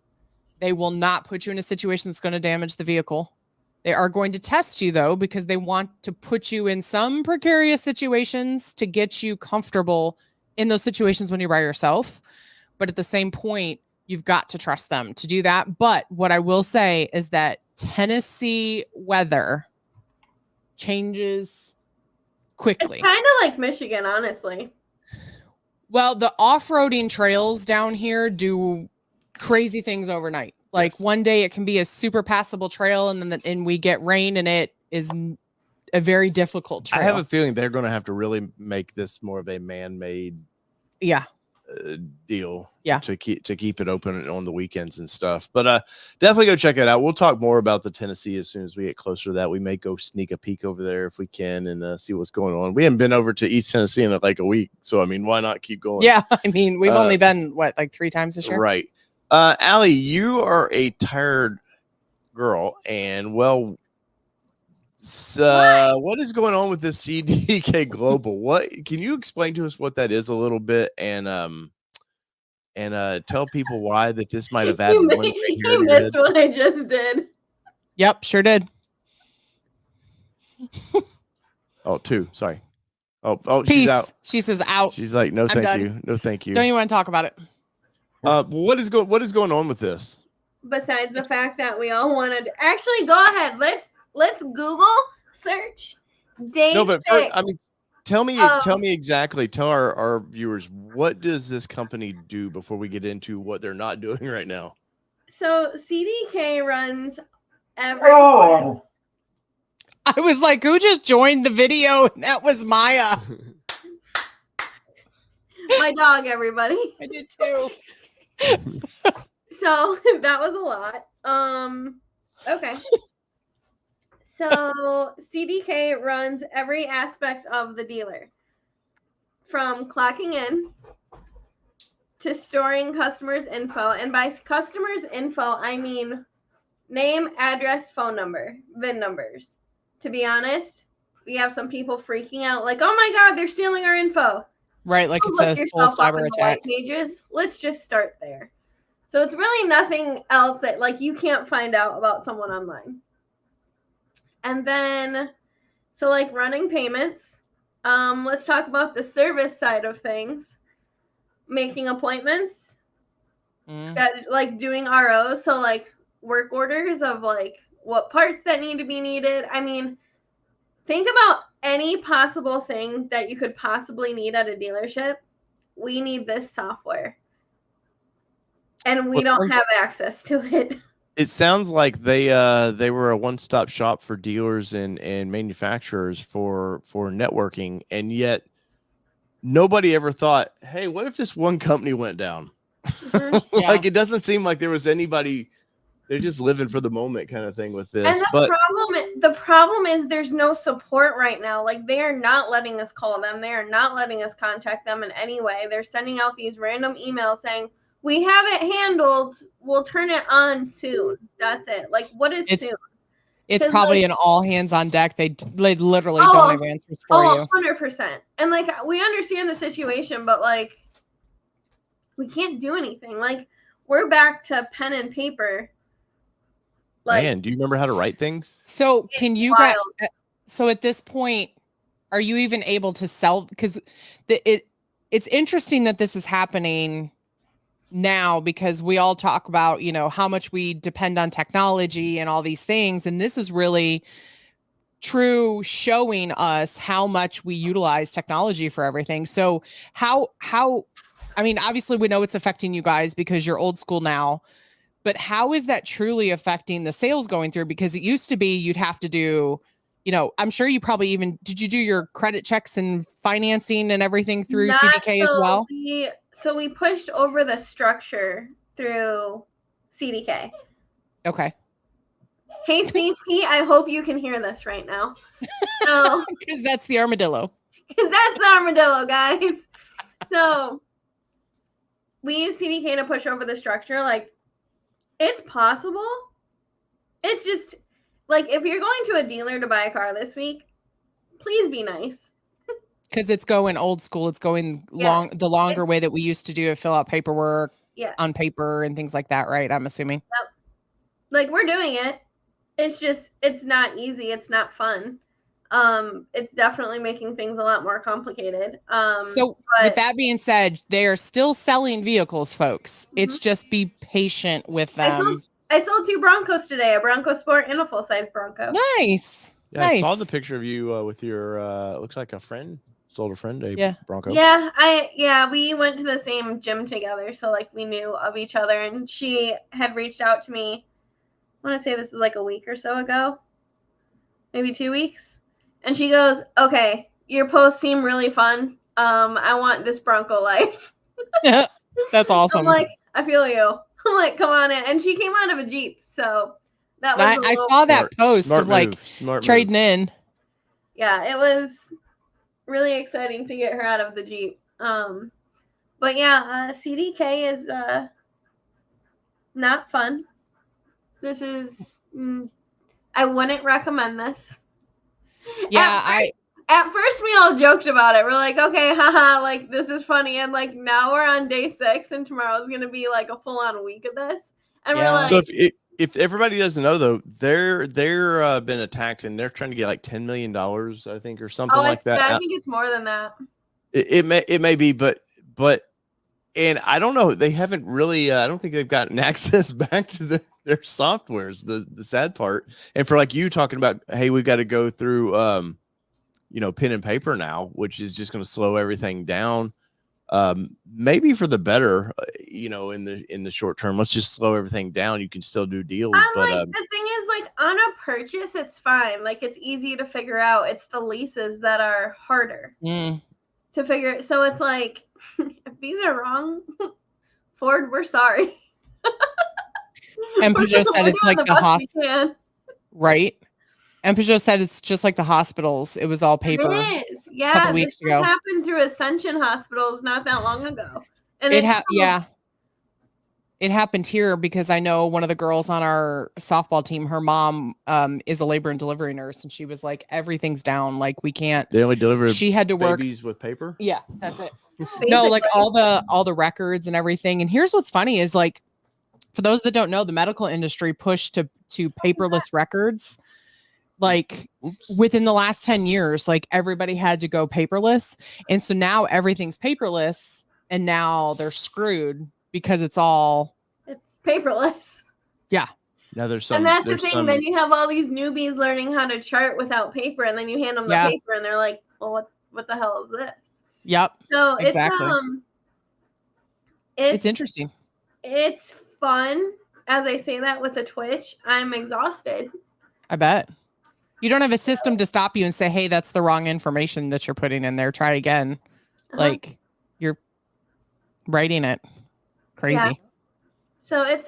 They will not put you in a situation that's going to damage the vehicle. They are going to test you, though, because they want to put you in some precarious situations to get you comfortable in those situations when you're by yourself. But at the same point, you've got to trust them to do that. But what I will say is that Tennessee weather changes quickly. It's kind of like Michigan, honestly. Well, the off-roading trails down here do crazy things overnight. Like Yes. one day it can be a super passable trail, and then we get rain, and it is a very difficult trail. I have a feeling they're going to have to really make this more of a man-made deal. Yeah. To keep it open on the weekends and stuff. But definitely go check it out. We'll talk more about the Tennessee as soon as we get closer to that. We may go sneak a peek over there if we can and see what's going on. We haven't been over to East Tennessee in like a week, so I mean, why not keep going? Yeah, I mean, we've only been like 3 times this year. Right. Allie, you are a tired girl, and well, what is going on with this CDK Global? What can you explain to us what that is a little bit, and tell people why that this might have added one. You missed what I just did. Yep, sure did. Oh, 2. Sorry. Oh, Peace. she's out. She says out. She's like, no, thank done. you. No, thank you. Don't even want to talk about it. What is going on with this? Besides the fact that we all wanted, actually, go ahead. Let's Google search day No, but 6. first, I mean, tell me exactly. Tell our viewers, what does this company do before we get into what they're not doing right now? So CDK runs every. I was like, who just joined the video? And that was Maya. My dog, everybody. I did too. So that was a lot. Okay. So CDK runs every aspect of the dealer, from clocking in to storing customers' info. And by customers' info, I mean name, address, phone number, VIN numbers. To be honest, we have some people freaking out like, oh my God, they're stealing our info. Right, like it's Look a full yourself up in cyber the white attack. pages. Let's just start there. So it's really nothing else that like you can't find out about someone online. And then, so like running payments. Let's talk about the service side of things. Making appointments, like doing ROs, so like work orders of like what parts that need to be needed. I mean, think about any possible thing that you could possibly need at a dealership. We need this software, and we don't have access to it. It sounds like they were a one-stop shop for dealers and manufacturers for networking, and yet nobody ever thought, hey, what if this one company went down? Like, it doesn't seem like there was anybody. They're just living for the moment kind of thing with this. And the problem is there's no support right now. Like, they are not letting us call them. They are not letting us contact them in any way. They're sending out these random emails saying, we have it handled. We'll turn it on soon. That's it. Like, what is soon? It's probably an all hands on deck. They literally don't have answers for you. 100%. And like, we understand the situation, but like, we can't do anything. Like, we're back to pen and paper. Like, man, do you remember how to write things? So can you guys? So at this point, are you even able to sell? Because it's interesting that this is happening now, because we all talk about, you know, how much we depend on technology and all these things, and this is really true, showing us how much we utilize technology for everything. So how I mean, obviously we know it's affecting you guys because you're old school now, but how is that truly affecting the sales going through? Because it used to be you'd have to do, you know, I'm sure you probably even, did you do your credit checks and financing and everything through CDK as well? So we pushed over the structure through CDK. Okay. Hey, CP, I hope you can hear this right now. So, because that's the armadillo. Because that's the armadillo, guys. So we use CDK to push over the structure. Like, it's possible. It's just, like, if you're going to a dealer to buy a car this week, please be nice. Because it's going old school. It's going the longer way that we used to do it, fill out paperwork on paper and things like that, right? I'm assuming. Yep. Like, we're doing it. It's just, it's not easy. It's not fun. It's definitely making things a lot more complicated. So with that being said, they are still selling vehicles, folks. It's just be patient with them. I sold 2 Broncos today, a Bronco Sport and a full-size Bronco. Nice. Yeah, nice. I saw the picture of you with your looks like a friend. Sold a friend a Bronco. Yeah, we went to the same gym together, so like we knew of each other, and she had reached out to me. I want to say this was like a week or so ago, maybe 2 weeks, and she goes, "Okay, your posts seem really fun. I want this Bronco life." That's awesome. I'm like, I feel you. I'm like, come on in, and she came out of a Jeep, so that was. I saw that post of like trading in. Yeah, it was really exciting to get her out of the Jeep. But yeah, CDK is not fun. This is I wouldn't recommend this. Yeah, at first we all joked about it. We're like, okay, haha, like this is funny, and like now we're on day 6 and tomorrow's gonna be like a full-on week of this. And we're like, so if everybody doesn't know though, they're been attacked and they're trying to get like $10 million, I think, or something like that. I think it's more than that. It may be, but and I don't know. They haven't really. I don't think they've gotten access back to their softwares. The sad part, and for like you talking about, hey, we got to go through, you know, pen and paper now, which is just going to slow everything down. Maybe for the better, you know, in the short term. Let's just slow everything down. You can still do deals, but like, the thing is, like, on a purchase, it's fine. Like, it's easy to figure out. It's the leases that are harder to figure. So it's like, if these are wrong, Ford, we're sorry. And Poje said it's like the hospital, right? And Poje said it's just like the hospitals. It was all paper. It is. Yeah, a couple weeks ago. It happened through Ascension Hospitals not that long ago. And it happened here because I know one of the girls on our softball team, her mom is a labor and delivery nurse, and she was like, everything's down. Like, we can't. They only deliver. She had to work babies with paper. Yeah, that's it. No, like all the records and everything. And here's what's funny is, like, for those that don't know, the medical industry pushed to paperless records. Like within the last 10 years, like everybody had to go paperless. And so now everything's paperless, and now they're screwed because it's all paperless. Yeah. Now there's some. And that's the there's thing. some. Then you have all these newbies learning how to chart without paper, and then you hand them the Yeah. paper, and they're like, "Well, what the hell is this?" Yep. So Exactly. It's it's interesting. it's fun. As I say that with a twitch, I'm exhausted. I bet. You don't have a system to stop you and say, hey, that's the wrong information that you're putting in there. Try again. Like you're writing it. Crazy. Yeah. So it's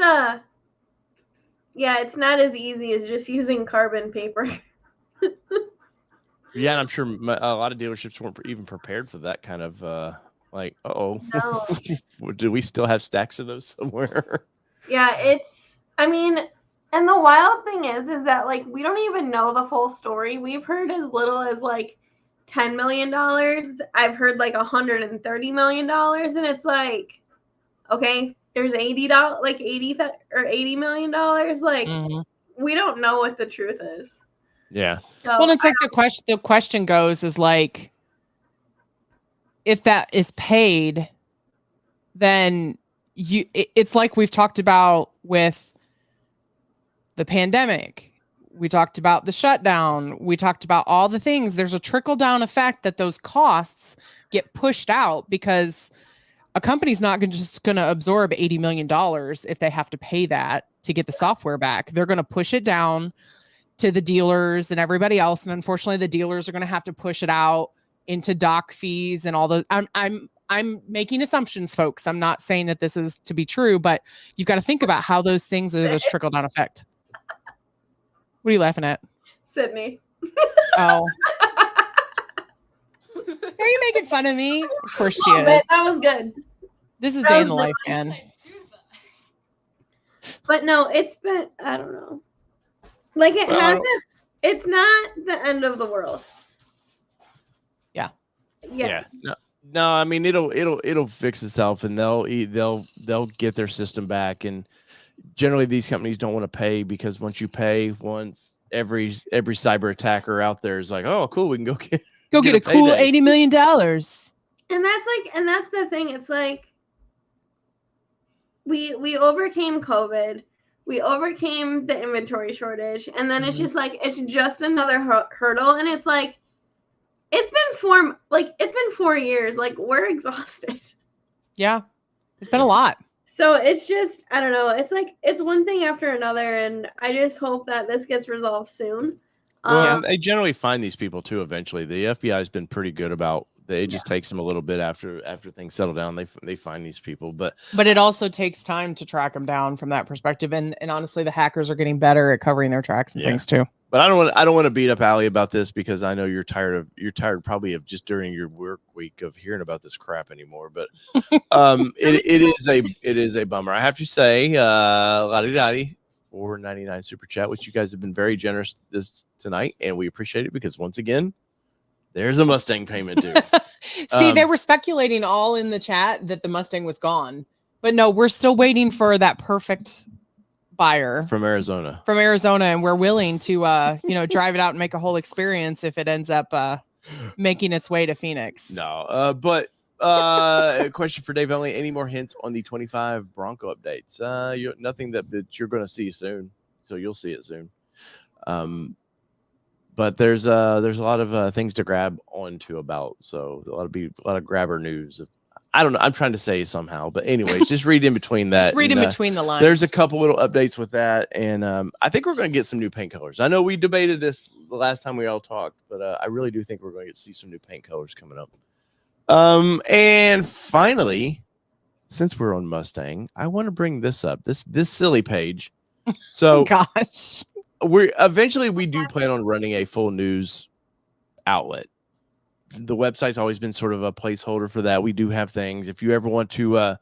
it's not as easy as just using carbon paper. Yeah, and I'm sure a lot of dealerships weren't even prepared for that kind of like. Uh-oh. No. Do we still have stacks of those somewhere? Yeah, I mean, and the wild thing is that like we don't even know the full story. We've heard as little as like $10 million. I've heard like $130 million, and it's like, okay, there's $80 million. Like we don't know what the truth is. Yeah. So, well, it's like the question goes is like, if that is paid, then it's like we've talked about with the pandemic. We talked about the shutdown. We talked about all the things. There's a trickle down effect that those costs get pushed out because a company's not just going to absorb $80 million if they have to pay that to get the software back. They're going to push it down to the dealers and everybody else. And unfortunately, the dealers are going to have to push it out into doc fees and all those. I'm making assumptions, folks. I'm not saying that this is to be true, but you've got to think about how those things are this trickle down effect. What are you laughing at? Sydney. Oh. Are you making fun of me? Of course she is. That was good. This is day in the life, man. But no, it's been, I don't know. Like it's not the end of the world. Yeah. No, I mean it'll fix itself, and they'll get their system back. And generally these companies don't want to pay because once every cyber attacker out there is like, oh cool, we can go get a cool $80 million. And that's the thing. It's like we overcame COVID. We overcame the inventory shortage, and then it's just like it's just another hurdle. And it's like it's been 4 years. Like we're exhausted. Yeah, it's been a lot. So it's just I don't know. It's like it's one thing after another, and I just hope that this gets resolved soon. Well, they generally find these people too. Eventually, the FBI has been pretty good about. It just takes them a little bit after things settle down. They find these people, but it also takes time to track them down from that perspective. And honestly, the hackers are getting better at covering their tracks and things too. But I don't want to beat up Allie about this because I know you're tired probably of just during your work week of hearing about this crap anymore. But it is a bummer. I have to say, la-di-da-di, $4.99 super chat, which you guys have been very generous tonight, and we appreciate it because once again, there's a Mustang payment due. See, they were speculating all in the chat that the Mustang was gone, but no, we're still waiting for that perfect buyer from Arizona, and we're willing to drive it out and make a whole experience if it ends up making its way to Phoenix. No, but a question for Dave only. Any more hints on the 25 Bronco updates? Nothing that you're going to see soon, so you'll see it soon. But there's a lot of things to grab onto about. So a lot of grabber news. I don't know. I'm trying to say somehow, but anyways, just read in between that. Just read in between the lines. There's a couple little updates with that, and I think we're going to get some new paint colors. I know we debated this the last time we all talked, but I really do think we're going to see some new paint colors coming up. And finally, since we're on Mustang, I want to bring this up. This silly page. So gosh. We do plan on running a full news outlet. The website's always been sort of a placeholder for that. We do have things. If you ever want to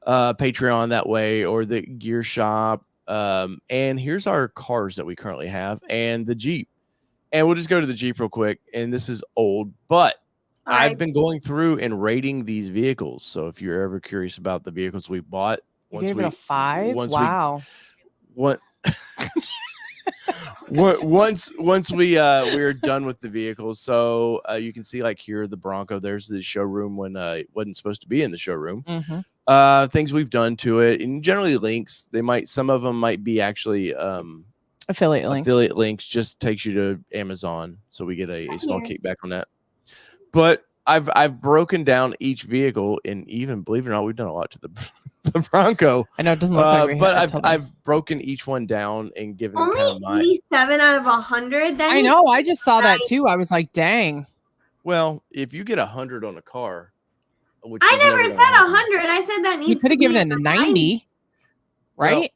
Patreon that way or the gear shop. And here's our cars that we currently have and the Jeep. And we'll just go to the Jeep real quick. And this is old, but I've been going through and rating these vehicles. So if you're ever curious about the vehicles we bought, you gave it a 5? Wow. Once we are done with the vehicles, so you can see like here the Bronco. There's the showroom when it wasn't supposed to be in the showroom. things we've done to it, and generally links. Some of them might be actually Affiliate links. just takes you to Amazon, so we get a small kickback on that. But I've broken down each vehicle, and even, believe it or not, we've done a lot to the Bronco. I know it doesn't look like we but have I've broken each one down and given them kind of Only 87 out of 100. I know. I just saw that too. I was like, dang. Well, if you get 100 on a car, which I is never gonna said happen, 100. I said that needs. You could have given it a 90, right? Well,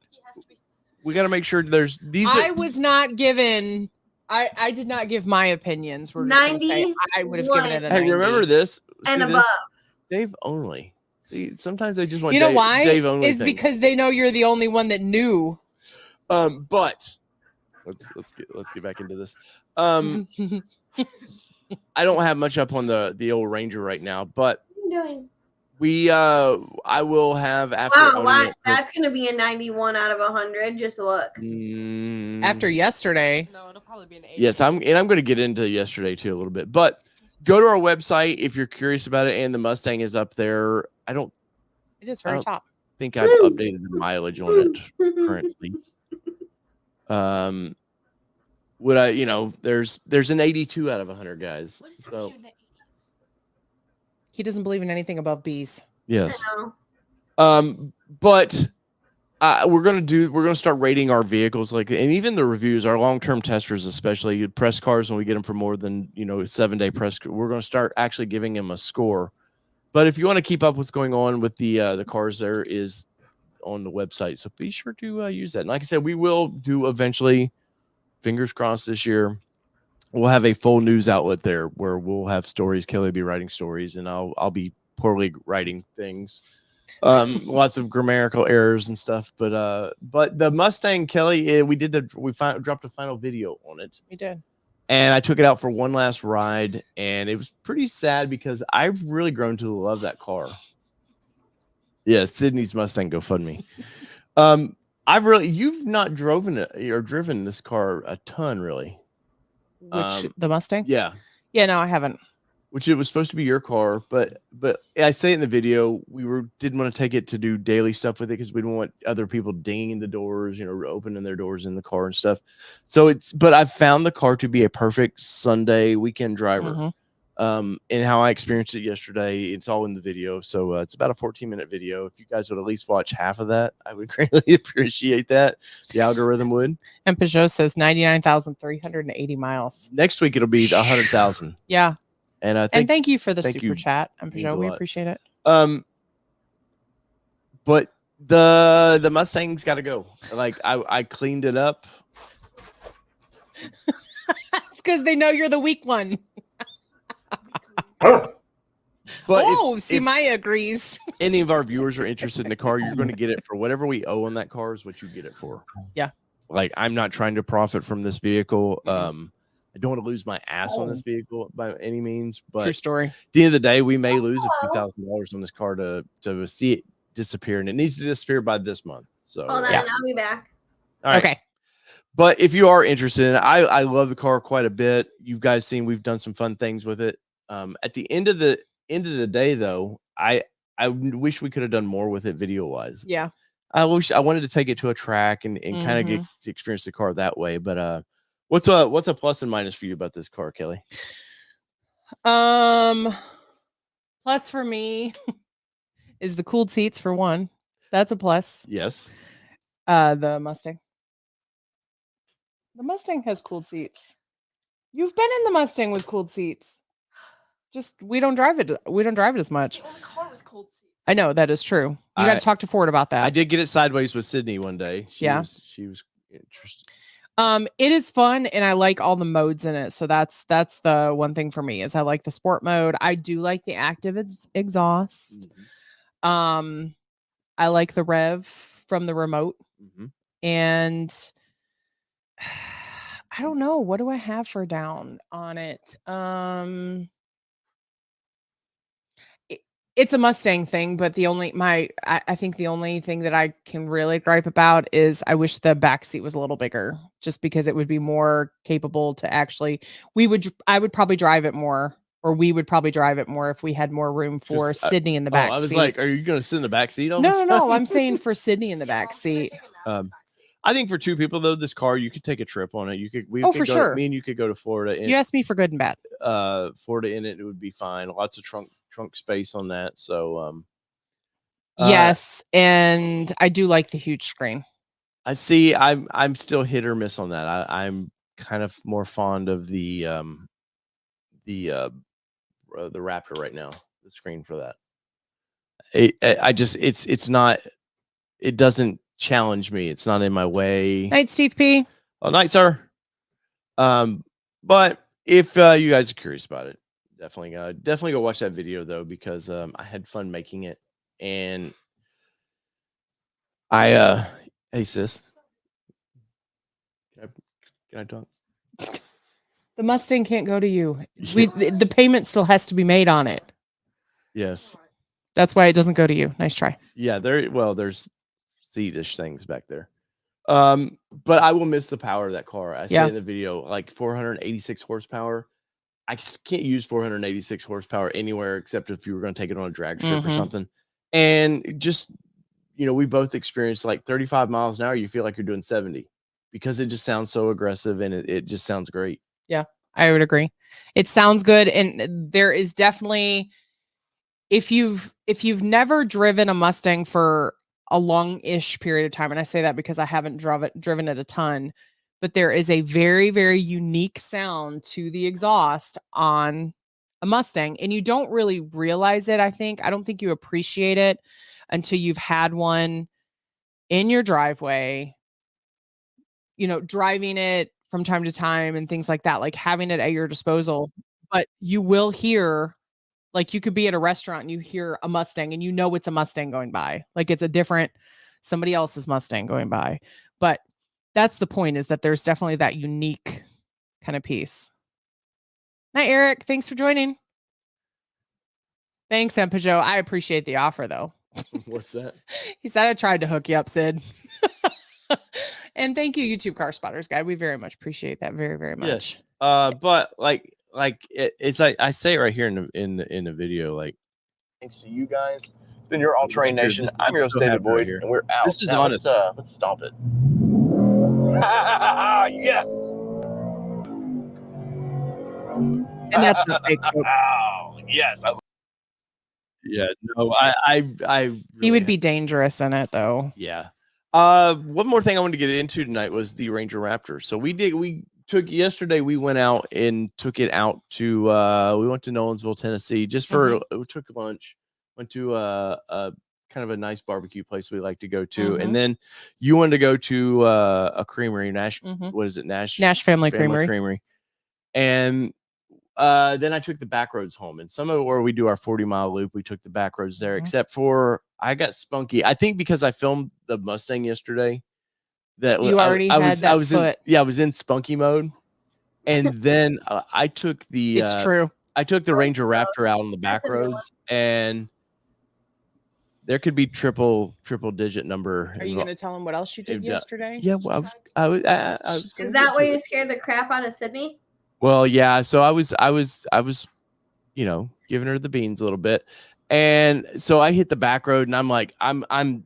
we got to make sure there's these. I was not given. I did not give my opinions. We're just going to say I would have given it a 90. Hey, remember this? And See above. this? Dave only. See, sometimes they just want. You know why? Dave only. It's because they know you're the only one that knew. But let's get back into this. I don't have much up on the old Ranger right now, but What are you I doing? will have after. Wow, watch. That's going to be a 91 out of 100. Just look. After yesterday. No, it'll probably be an 80. Yes, I'm going to get into yesterday too a little bit, but go to our website if you're curious about it, and the Mustang is up there. It is very top. Think I've updated the mileage on it currently. Would I, there's an 82 out of 100, guys. What is it So in the 80s? He doesn't believe in anything above B's. yes. I know. But we're gonna start rating our vehicles, and even the reviews, our long-term testers, especially press cars, when we get them for more than 7-day press, we're gonna start actually giving them a score. But if you want to keep up what's going on with the cars, there is on the website, so be sure to use that. And like I said, we will do eventually, fingers crossed, this year we'll have a full news outlet there where we'll have stories. Kelly will be writing stories, and I'll be poorly writing things. Lots of grammatical errors and stuff. But the Mustang, Kelly, we dropped a final video on it. We did. And I took it out for one last ride, and it was pretty sad because I've really grown to love that car. Yeah, Sidney's Mustang, GoFundMe. You've not driven this car a ton, really. Which the Mustang? Yeah. Yeah, no, I haven't. Which it was supposed to be your car, but I say it in the video, didn't want to take it to do daily stuff with it because we didn't want other people dinging the doors, opening their doors in the car and stuff. But I've found the car to be a perfect Sunday weekend driver. And how I experienced it yesterday, it's all in the video. So it's about a 14-minute video. If you guys would at least watch half of that, I would greatly appreciate that. The algorithm would. And Peugeot says 99,380 miles. Next week it'll be 100,000. Yeah. And thank you for the super chat. And Peugeot, we appreciate it. But the Mustang's got to go. I cleaned it up. It's because they know you're the weak one. But Maya agrees. Any of our viewers are interested in the car, you're going to get it for whatever we owe on that car is what you get it for. Yeah. I'm not trying to profit from this vehicle. I don't want to lose my ass on this vehicle by any means, but true story. At the end of the day, we may lose a few $1,000s on this car to see it disappear, and it needs to disappear by this month. So hold on, I'll be back. All right. Okay. But if you are interested in it, I love the car quite a bit. You guys seen we've done some fun things with it. At the end of the day, though, I wish we could have done more with it video wise. Yeah. I wanted to take it to a track and kind of get to experience the car that way. But what's a plus and minus for you about this car, Kelly? Plus for me is the cooled seats for one. That's a plus. Yes. The Mustang. The Mustang has cooled seats. You've been in the Mustang with cooled seats. Just we don't drive it. We don't drive it as much. It's the only car with cold seats. I know that is true. You got to talk to Ford about that. I did get it sideways with Sidney one day. She was interested. It is fun, and I like all the modes in it. So that's the one thing for me is I like the sport mode. I do like the active exhaust. I like the rev from the remote, and I don't know, what do I have for down on it. It's a Mustang thing, but I think the only thing that I can really gripe about is I wish the back seat was a little bigger, just because it would be more capable to actually. I would probably drive it more or we would probably drive it more if we had more room for Just, Sydney in the back I was seat. like, are you going to sit in the back seat? No. I'm saying for Sydney in the back seat. I think for two people though, this car you could take a trip on it. You could. For sure. Me and you could go to Florida. You asked me for good and bad. Florida in it would be fine. Lots of trunk space on that. So yes, and I do like the huge screen. I see. I'm still hit or miss on that. I'm kind of more fond of the Raptor right now. The screen for that. It's not. It doesn't challenge me. It's not in my way. Night, Steve P. Oh, night, sir. But if you guys are curious about it, definitely go watch that video though, because I had fun making it, and hey sis, can I talk? The Mustang can't go to you. The payment still has to be made on it. Yes, that's why it doesn't go to you. Nice try. Yeah, there's seatish things back there. But I will miss the power of that car. I said in the video, like 486 horsepower. I just can't use 486 horsepower anywhere except if you were going to take it on a drag strip or something. And just, we both experienced like 35 miles an hour. You feel like you're doing 70 because it just sounds so aggressive and it just sounds great. Yeah, I would agree. It sounds good. And there is definitely, if you've never driven a Mustang for a long-ish period of time, and I say that because I haven't driven it a ton, but there is a very, very unique sound to the exhaust on a Mustang, and you don't really realize it. I don't think you appreciate it until you've had one in your driveway, driving it from time to time and things like that, like having it at your disposal. But you will hear, like, you could be at a restaurant and you hear a Mustang and it's a Mustang going by. Like, it's somebody else's Mustang going by. But that's the point, is that there's definitely that unique kind of piece. Night, Eric. Thanks for joining. Thanks, Poje. I appreciate the offer, though. What's that? He said I tried to hook you up, Sid. And thank you, YouTube Car Spotters Guide. We very much appreciate that. Very, very much. Yes. But it's like I say right here in the video, like, thanks to you guys. It's been your All Terrain Nation. I'm your David Boyd, and we're out. This is honest. Let's stomp it. Yes. And that's a fake joke. Oh, yes. Yeah. No, I really he would be dangerous in it, though. Yeah. One more thing I wanted to get into tonight was the Ranger Raptor. So yesterday we went out and took it out to we went to Nolensville, Tennessee, just for we took lunch, went to a kind of a nice barbecue place we like to go to, and then you wanted to go to a creamery, what is it, Nash Family Creamery, and then I took the back roads home, and some of it where we do our 40-mile loop, we took the back roads there, except for I got spunky. I think because I filmed the Mustang yesterday, that you already I was in spunky mode, and then I took the it's true. I took the Ranger Raptor out on the back roads, and there could be triple digit number. Are you going to tell him what else you did yesterday? Yeah, well, I was. Is that why you scared the crap out of Sidney? Well, yeah. So I was, giving her the beans a little bit, and so I hit the back road, and I'm like, I'm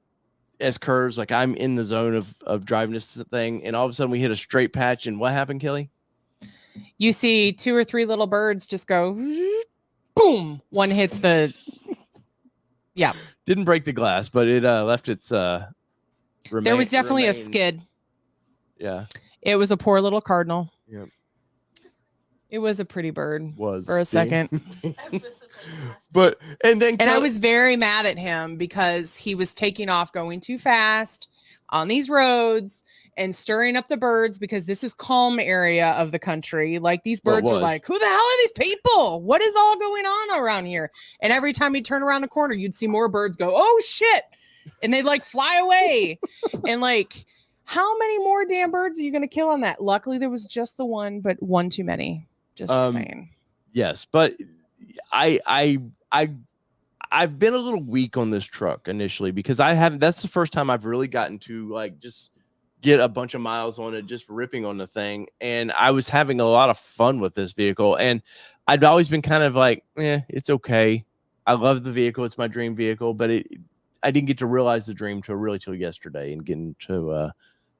as curves, like I'm in the zone of driving this thing, and all of a sudden we hit a straight patch, and what happened, Kelly? You see 2 or 3 little birds just go, boom. One hits the, yeah. Didn't break the glass, but it left its there was definitely a skid. Yeah. It was a poor little cardinal. Yeah. It was a pretty bird for a second. But and I was very mad at him because he was taking off going too fast on these roads and stirring up the birds, because this is calm area of the country. Like, these birds are like, who the hell are these people? What is all going on around here? And every time he'd turn around a corner, you'd see more birds go, oh shit. And they'd like fly away. And like, how many more damn birds are you going to kill on that? Luckily there was just the one, but one too many. Just saying. Yes, but I've been a little weak on this truck initially because that's the first time I've really gotten to like just get a bunch of miles on it, just ripping on the thing. And I was having a lot of fun with this vehicle. And I'd always been kind of like, it's okay. I love the vehicle. It's my dream vehicle, but I didn't get to realize the dream till yesterday and getting to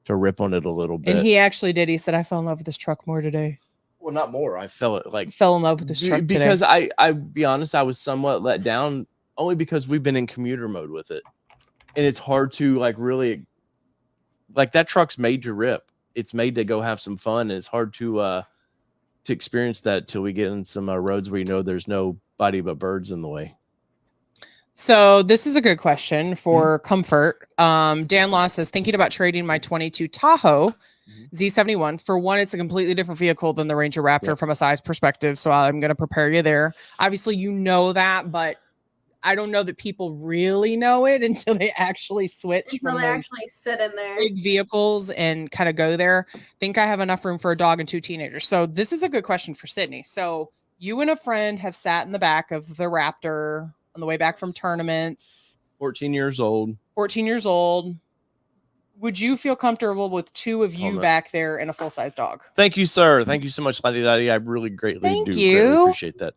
rip on it a little bit. And he actually did. He said, I fell in love with this truck more today. Well, not more. I fell in love with this truck because today. I be honest, I was somewhat let down only because we've been in commuter mode with it. And it's hard to really that truck's made to rip. It's made to go have some fun. And it's hard to experience that till we get in some roads where there's nobody but birds in the way. So this is a good question for comfort. Dan Law says, thinking about trading my 22 Tahoe Z71. For one, it's a completely different vehicle than the Ranger Raptor from a size perspective. So I'm going to prepare you there. Obviously, that, but I don't know that people really know it until they actually switch from those sit in there big vehicles and kind of go there. Think I have enough room for a dog and 2 teenagers. So this is a good question for Sidney. So you and a friend have sat in the back of the Raptor on the way back from tournaments. 14 years old. Would you feel comfortable with 2 of you back there and a full-size dog? Thank you, sir. Thank you so much, Lottie Dottie. I really greatly greatly appreciate that.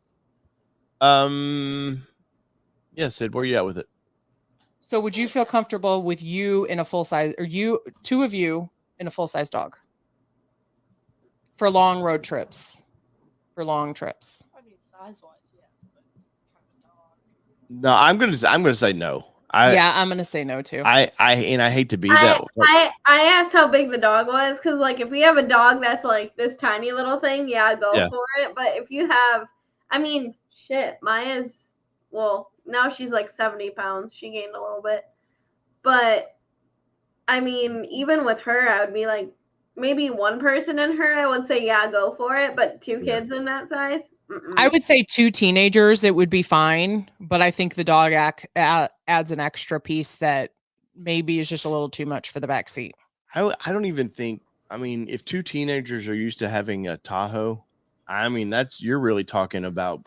Yeah, Sid, where are you at with it? So would you feel comfortable with you in a full-size, or 2 of you in a full-size dog for long road trips, for long trips? I mean, size-wise, yes, but this is kind of a dog. No, I'm gonna say no. I'm gonna say no too. I hate to be that. I asked how big the dog was because if we have a dog that's like this tiny little thing, go for it. But if you have, Maya's now she's like 70 pounds. She gained a little bit, but even with her, I would be like maybe 1 person in her. I would say go for it, but 2 kids in that size. I would say 2 teenagers, it would be fine. But I think the dog adds an extra piece that maybe is just a little too much for the back seat. I don't even think, if 2 teenagers are used to having a Tahoe, you're really talking about.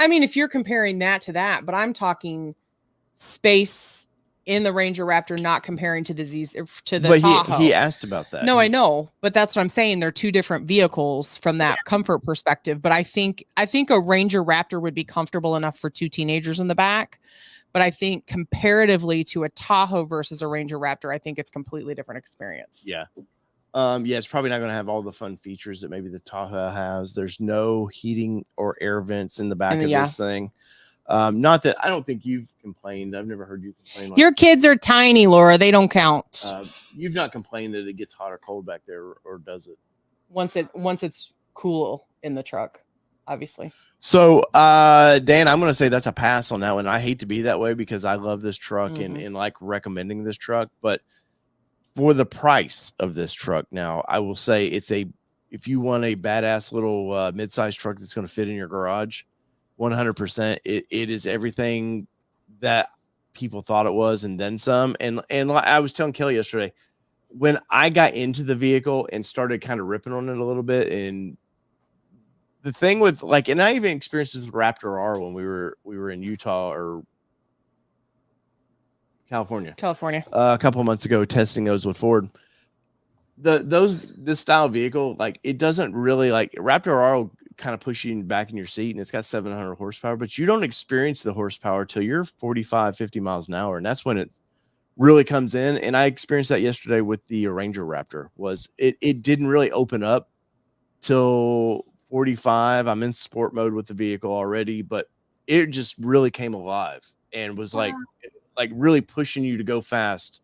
If you're comparing that to that, but I'm talking space in the Ranger Raptor, not comparing to the Tahoe. He asked about that. No, I know, but that's what I'm saying. They're 2 different vehicles from that comfort perspective. But I think a Ranger Raptor would be comfortable enough for 2 teenagers in the back. But I think comparatively to a Tahoe versus a Ranger Raptor, I think it's completely different experience. Yeah. It's probably not going to have all the fun features that maybe the Tahoe has. There's no heating or air vents in the back of this thing. Not that I don't think you've complained. I've never heard you complain. Your kids are tiny, Laura. They don't count. You've not complained that it gets hot or cold back there, or does it? Once it's cool in the truck, obviously. So, Dan, I'm going to say that's a pass on that one. I hate to be that way because I love this truck and like recommending this truck, but for the price of this truck, now I will say if you want a badass little mid-sized truck that's going to fit in your garage, 100%, it is everything that people thought it was and then some. And I was telling Kelly yesterday, when I got into the vehicle and started kind of ripping on it a little bit, and the thing with and I even experienced this with Raptor R when we were in Utah or California, a couple of months ago, testing those with Ford. This style vehicle, it doesn't really Raptor R will kind of push you back in your seat, and it's got 700 horsepower, but you don't experience the horsepower till you're 45, 50 miles an hour, and that's when it really comes in. And I experienced that yesterday with the Ranger Raptor. It didn't really open up till 45. I'm in sport mode with the vehicle already, but it just really came alive and was really pushing you to go fast.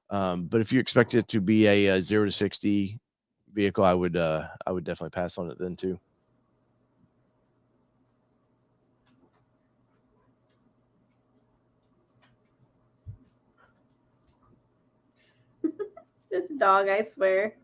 But if you expect it to be a 0 to 60 vehicle, I would definitely pass on it then too. This dog, I swear.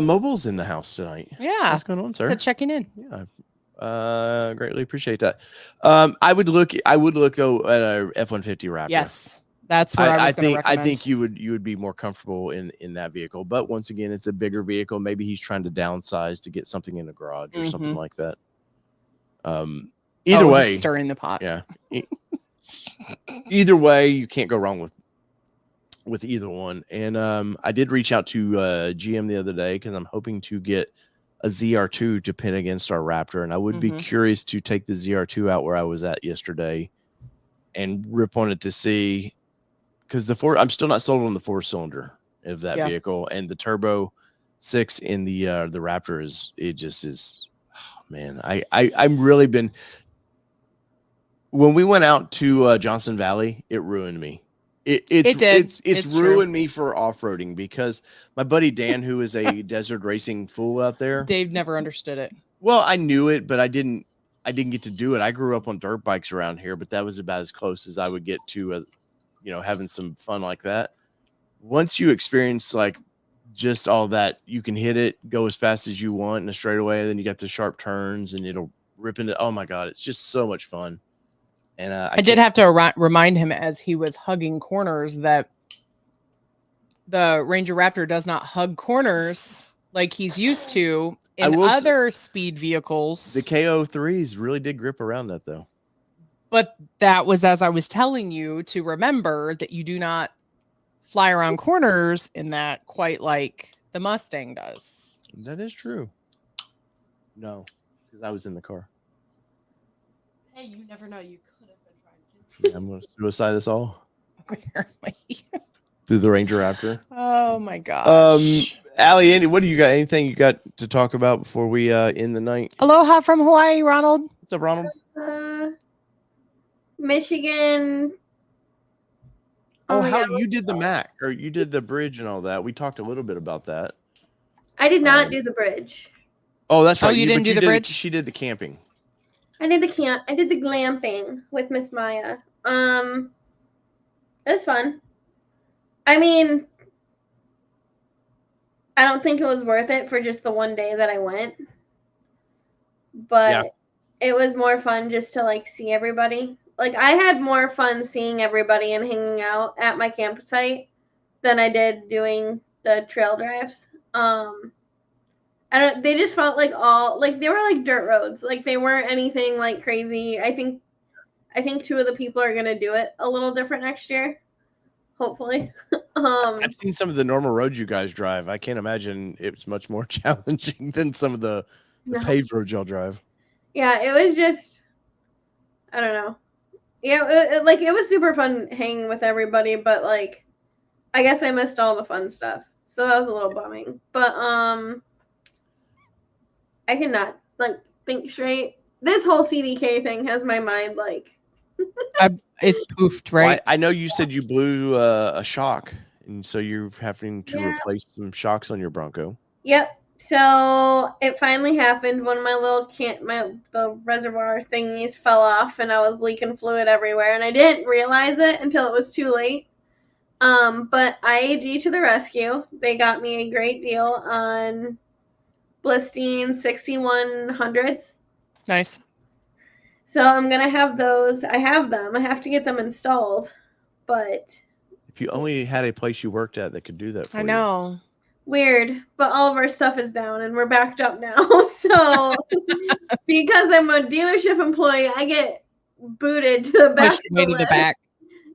Mobile's in the house tonight. Yeah. What's going on, sir? So checking in. Yeah. Greatly appreciate that. I would look though at a F-150 Raptor. Yes. That's where I think you would be more comfortable in that vehicle. But once again, it's a bigger vehicle. Maybe he's trying to downsize to get something in the garage or something like that. Either way, stirring the pot. Yeah. Either way, you can't go wrong with with either one. And I did reach out to GM the other day because I'm hoping to get a ZR2 to pin against our Raptor, and I would be curious to take the ZR2 out where I was at yesterday and rip on it to see, because the I'm still not sold on the 4-cylinder of that vehicle, and the turbo 6 in the Raptor is oh, man. I'm really been, when we went out to Johnson Valley, it ruined me. It's ruined me for off-roading, because my buddy Dan, who is a desert racing fool out there, Dave never understood it. Well, I knew it, but I didn't get to do it. I grew up on dirt bikes around here, but that was about as close as I would get to having some fun like that. Once you experience like just all that, you can hit it, go as fast as you want in a straightaway, and then you got the sharp turns and it'll rip into, oh my God, it's just so much fun. And I did have to remind him as he was hugging corners that the Ranger Raptor does not hug corners like he's used to in other speed vehicles. The KO3s really did grip around that, though. But that was, as I was telling you, to remember that you do not fly around corners in that quite like the Mustang does. That is true. No, because I was in the car. Hey, you never know. You could have been trying to Yeah, I'm going to suicide us all. Apparently. Through the Ranger Raptor. Oh my gosh. Allie, Andy, what do you got? Anything you got to talk about before we end the night? Aloha from Hawaii, Ronald. What's up, Ronald? Michigan. Oh, how you did the Mac, or you did the bridge and all that. We talked a little bit about that. I did not do the bridge. Oh, that's right. Oh, you didn't do the bridge? She did the camping. I did the glamping with Miss Maya. It was fun. I mean, I don't think it was worth it for just the one day that I went. But it was more fun just to like see everybody. Like, I had more fun seeing everybody and hanging out at my campsite than I did doing the trail drives. They just felt like they were like dirt roads. Like, they weren't anything like crazy. I think 2 of the people are gonna do it a little different next year. Hopefully. I've seen some of the normal roads you guys drive. I can't imagine it's much more challenging than some of the paved roads y'all drive. Yeah, it was just, I don't know. Yeah, it was super fun hanging with everybody, but like, I guess I missed all the fun stuff, so that was a little bumming. But I cannot like think straight. This whole CDK thing has my mind like. It's poofed, right? Well, I know you said you blew a shock, and so you're having to replace some shocks on your Bronco. Yep. So it finally happened when my little the reservoir thingies fell off, and I was leaking fluid everywhere, and I didn't realize it until it was too late. But IAG to the rescue. They got me a great deal on Blistine 6100s. Nice. So I'm gonna have those. I have them. I have to get them installed, but if you only had a place you worked at that could do that for you. I know. Weird, but all of our stuff is down and we're backed up now. So because I'm a dealership employee, I get booted to the back. Pushed way to the back.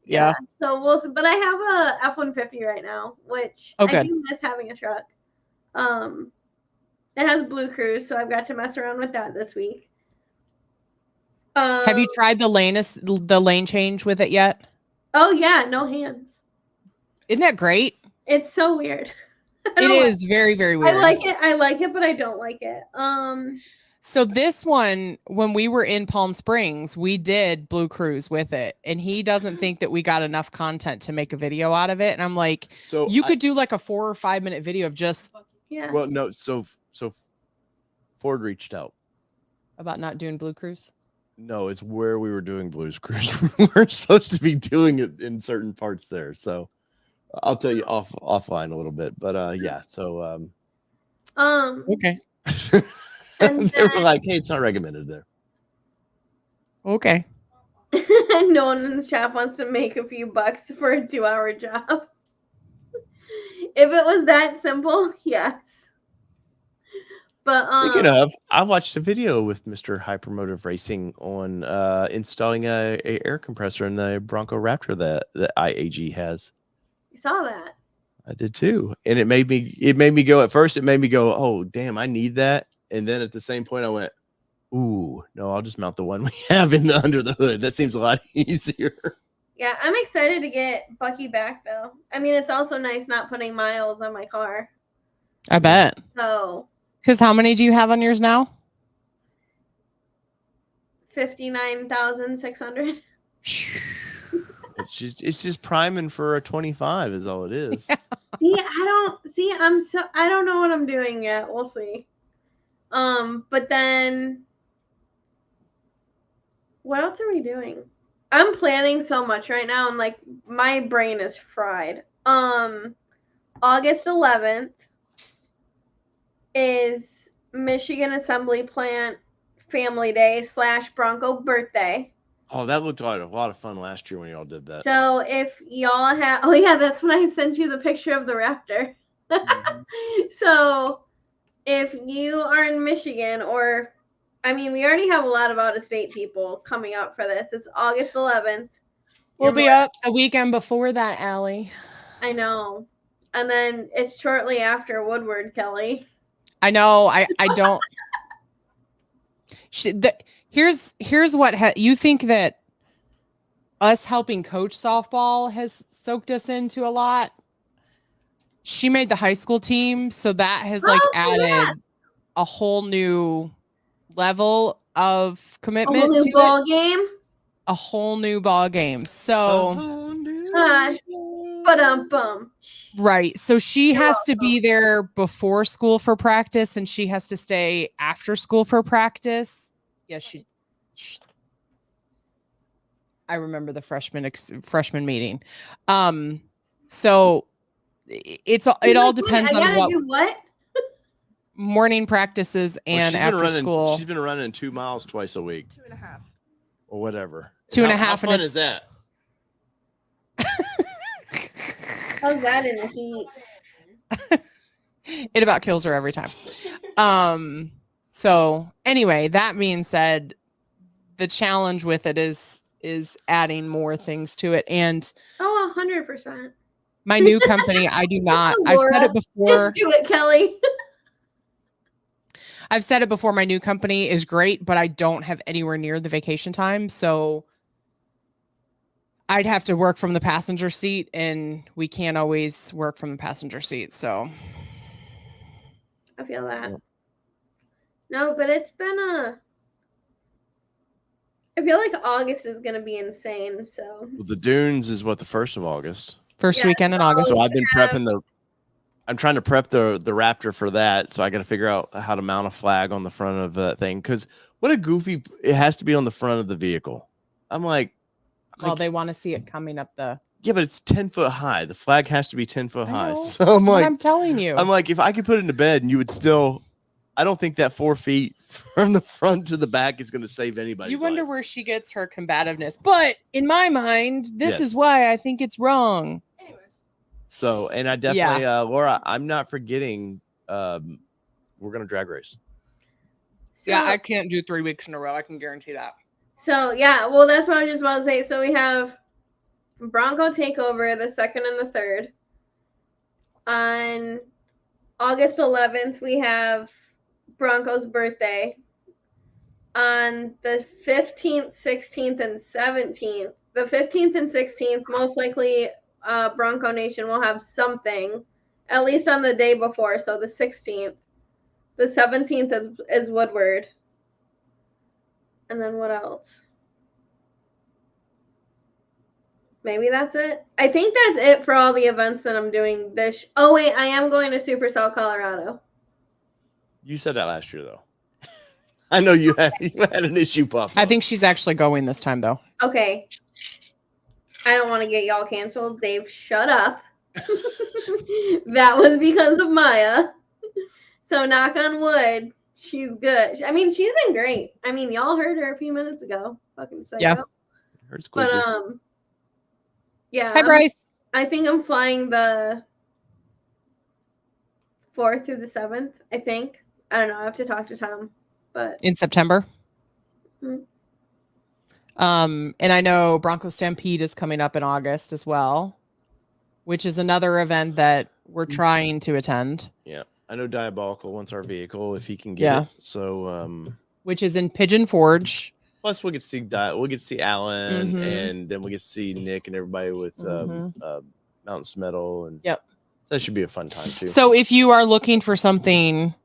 Yeah. So we'll. But I have a F-150 right now, which I do miss having a truck. It has Blue Cruise, so I've got to mess around with that this week. Have you tried the lane change with it yet? Oh yeah, no hands. Isn't that great? It's so weird. It is very, very weird. I like it, but I don't like it. So this one, when we were in Palm Springs, we did Blue Cruise with it, and he doesn't think that we got enough content to make a video out of it. And I'm like, so you could do like a 4 or 5 minute video of just Well, no, so Ford reached out about not doing Blue Cruise. No, it's where we were doing Blues Cruise. We're supposed to be doing it in certain parts there. So I'll tell you offline a little bit. But yeah, so okay. They were like, hey, it's not recommended there. Okay. No one in the chat wants to make a few bucks for a 2-hour job. If it was that simple, yes. But speaking of, I watched a video with Mr. Hypermotive Racing on installing a air compressor in the Bronco Raptor that IAG has. saw that. I did too. And it made me go, at first it made me go, oh damn, I need that. And then at the same point I went, ooh, no, I'll just mount the one we have under the hood. That seems a lot easier. Yeah, I'm excited to get Bucky back though. I mean, it's also nice not putting miles on my car. I bet. So, Because how many do you have on yours now? 59,600. It's just priming for a 25 is all it is. I don't know what I'm doing yet. We'll see. But then what else are we doing? I'm planning so much right now. I'm like, my brain is fried. August 11th is Michigan Assembly Plant Family Day / Bronco birthday. Oh, that looked like a lot of fun last year when y'all did that. So if y'all have, oh yeah, that's when I sent you the picture of the Raptor. So if you are in Michigan, or, I mean, we already have a lot of out-of-state people coming up for this. It's August 11th. We'll be up a weekend before that, Allie. I know. And then it's shortly after Woodward, Kelly. I know. I don't. Here's what you think that us helping coach softball has soaked us into a lot. She made the high school team, so that has added a whole new level of commitment. A whole new ball game. A whole new ball game. So, right. So she has to be there before school for practice, and she has to stay after school for practice. Yes, I remember the freshman meeting. So it all depends on what morning practices and after school. She's been running 2 miles twice a week. 2.5. Or whatever. 2.5. How fun is that? How's that in the heat? It about kills her every time. So anyway, that being said, the challenge with it is adding more things to it. And 100%. My new company, I do not. I've said it before. Just do it, Kelly. I've said it before. My new company is great, but I don't have anywhere near the vacation time. So I'd have to work from the passenger seat, and we can't always work from the passenger seat. So I feel that. No, but it's been I feel like August is going to be insane. So the Dunes is what, the 1st of August? First weekend in August. So I've been I'm trying to prep the Raptor for that. So I got to figure out how to mount a flag on the front of that thing. Because what a goofy, it has to be on the front of the vehicle. I'm like, well, they want to see it coming up the. Yeah, but it's 10 foot high. The flag has to be 10 foot high. So I'm like, I'm telling you, I'm like, if I could put it into bed and you would still, I don't think that 4 feet from the front to the back is going to save anybody. You wonder where she gets her combativeness. But in my mind, this is why I think it's wrong. Anyways. So, and I definitely, Laura, I'm not forgetting, we're going to drag race. So, yeah, I can't do 3 weeks in a row. I can guarantee that. So, yeah, well, that's what I was just about to say. So we have Bronco Takeover, the 2nd and the 3rd. On August 11th, we have Bronco's birthday. On the 15th, 16th, and 17th, the 15th and 16th, most likely Bronco Nation will have something, at least on the day before, so the 16th. The 17th is Woodward. And then what else? Maybe that's it. I think that's it for all the events that I'm doing this. Oh, wait, I am going to Supercell, Colorado. You said that last year, though. I know you had an issue pop up. I think she's actually going this time, though. Okay. I don't want to get y'all canceled. Dave, shut up. That was because of Maya. So knock on wood. She's good. I mean, she's been great. I mean, y'all heard her a few minutes ago. Fucking psycho. Yeah. But yeah. Hi, Bryce. I think I'm flying the 4th through the 7th. I think. I don't know. I have to talk to Tom. But in September. Mm-hmm. And I know Bronco Stampede is coming up in August as well. which is another event that we're trying to attend. Yeah. I know Diabolical wants our vehicle if he can get Yeah. it. So which is in Pigeon Forge. plus we'll get to see we'll get to see Alan Mhm. and then we get to see Nick and everybody with Mountains Metal and Yep. that should be a fun time too. So if you are looking for something,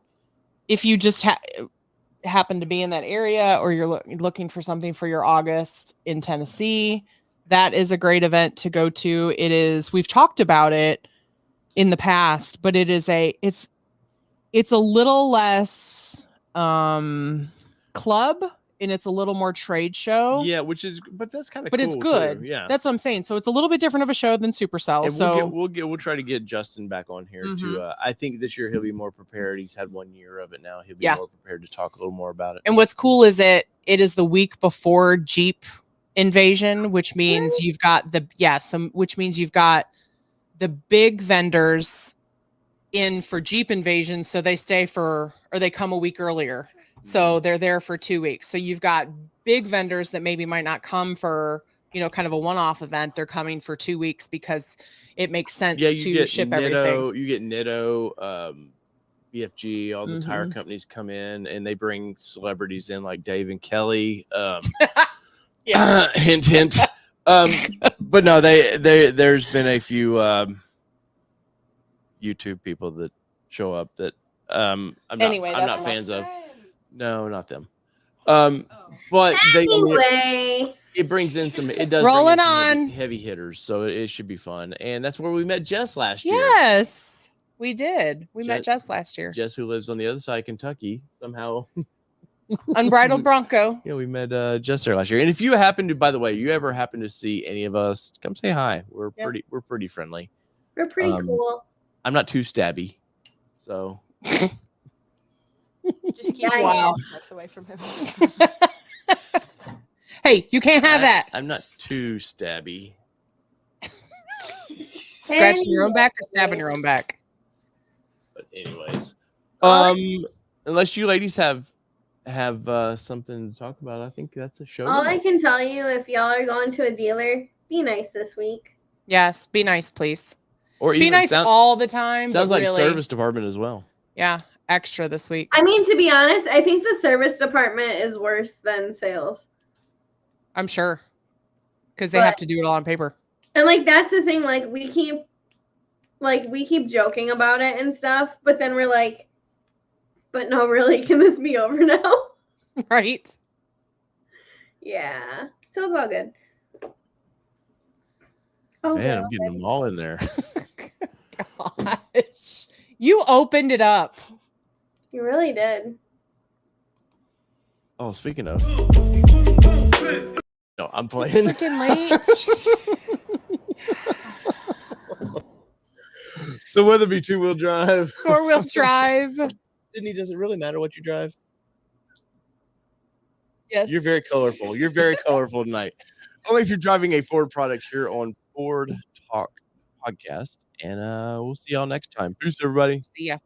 if you just happen to be in that area or you're looking for something for your August in Tennessee, that is a great event to go to. It is, we've talked about it in the past, but it is it's a little less club and it's a little more trade show. Yeah, but that's kind of but cool it's good. too. Yeah. That's what I'm saying. So it's a little bit different of a show than Supercell. And So we'll try to get Justin back on here to I think this year he'll be more prepared. He's had 1 year of it now. He'll be more prepared to talk a little more about it. And what's cool is it is the week before Jeep Invasion, which means you've got which means you've got the big vendors in for Jeep Invasion, so they they come a week earlier. So they're there for 2 weeks. So you've got big vendors that maybe might not come for, kind of a one-off event. They're coming for 2 weeks because it makes sense to ship everything. You get Nitto, BFG, all the tire companies come in and they bring celebrities in like Dave and Kelly. Hint, hint. But no, there's been a few YouTube people that show up that I'm not fans of. No, not them. But it brings in it does rolling bring in some on heavy hitters, so it should be fun. And that's where we met Jess last year. Yes, we did. We met Jess last year. Jess, who lives on the other side of Kentucky, somehow. Unbridled Bronco. Yeah, we met Jess there last year. And if you ever happen to see any of us, come say hi. We're pretty friendly. We're pretty cool. I'm not too stabby, so just keep objects away from him. Hey, you can't have that. I'm not too stabby. Scratching your own back or stabbing your own back. But anyways, unless you ladies have something to talk about, I think that's a show. All I can tell you, if y'all are going to a dealer, be nice this week. Yes, be nice, please. Or be nice all the time. Sounds like service department as well. Yeah, extra this week. I mean, to be honest, I think the service department is worse than sales. I'm sure, because they have to do it all on paper. And like that's the thing. Like we keep joking about it and stuff, but then we're like, but no, really, can this be over now? Right. Yeah. So it's all good. Oh, man, I'm getting them all in there. Gosh. You opened it up. You really did. Oh, speaking of. No, I'm playing. It's freaking late. So whether it be 2-wheel drive, 4-wheel drive. Sidney, does it really matter what you drive? Yes. You're very colorful. You're very colorful tonight. Only if you're driving a Ford product here on Ford Talk Podcast. And we'll see y'all next time. Peace, everybody. See ya.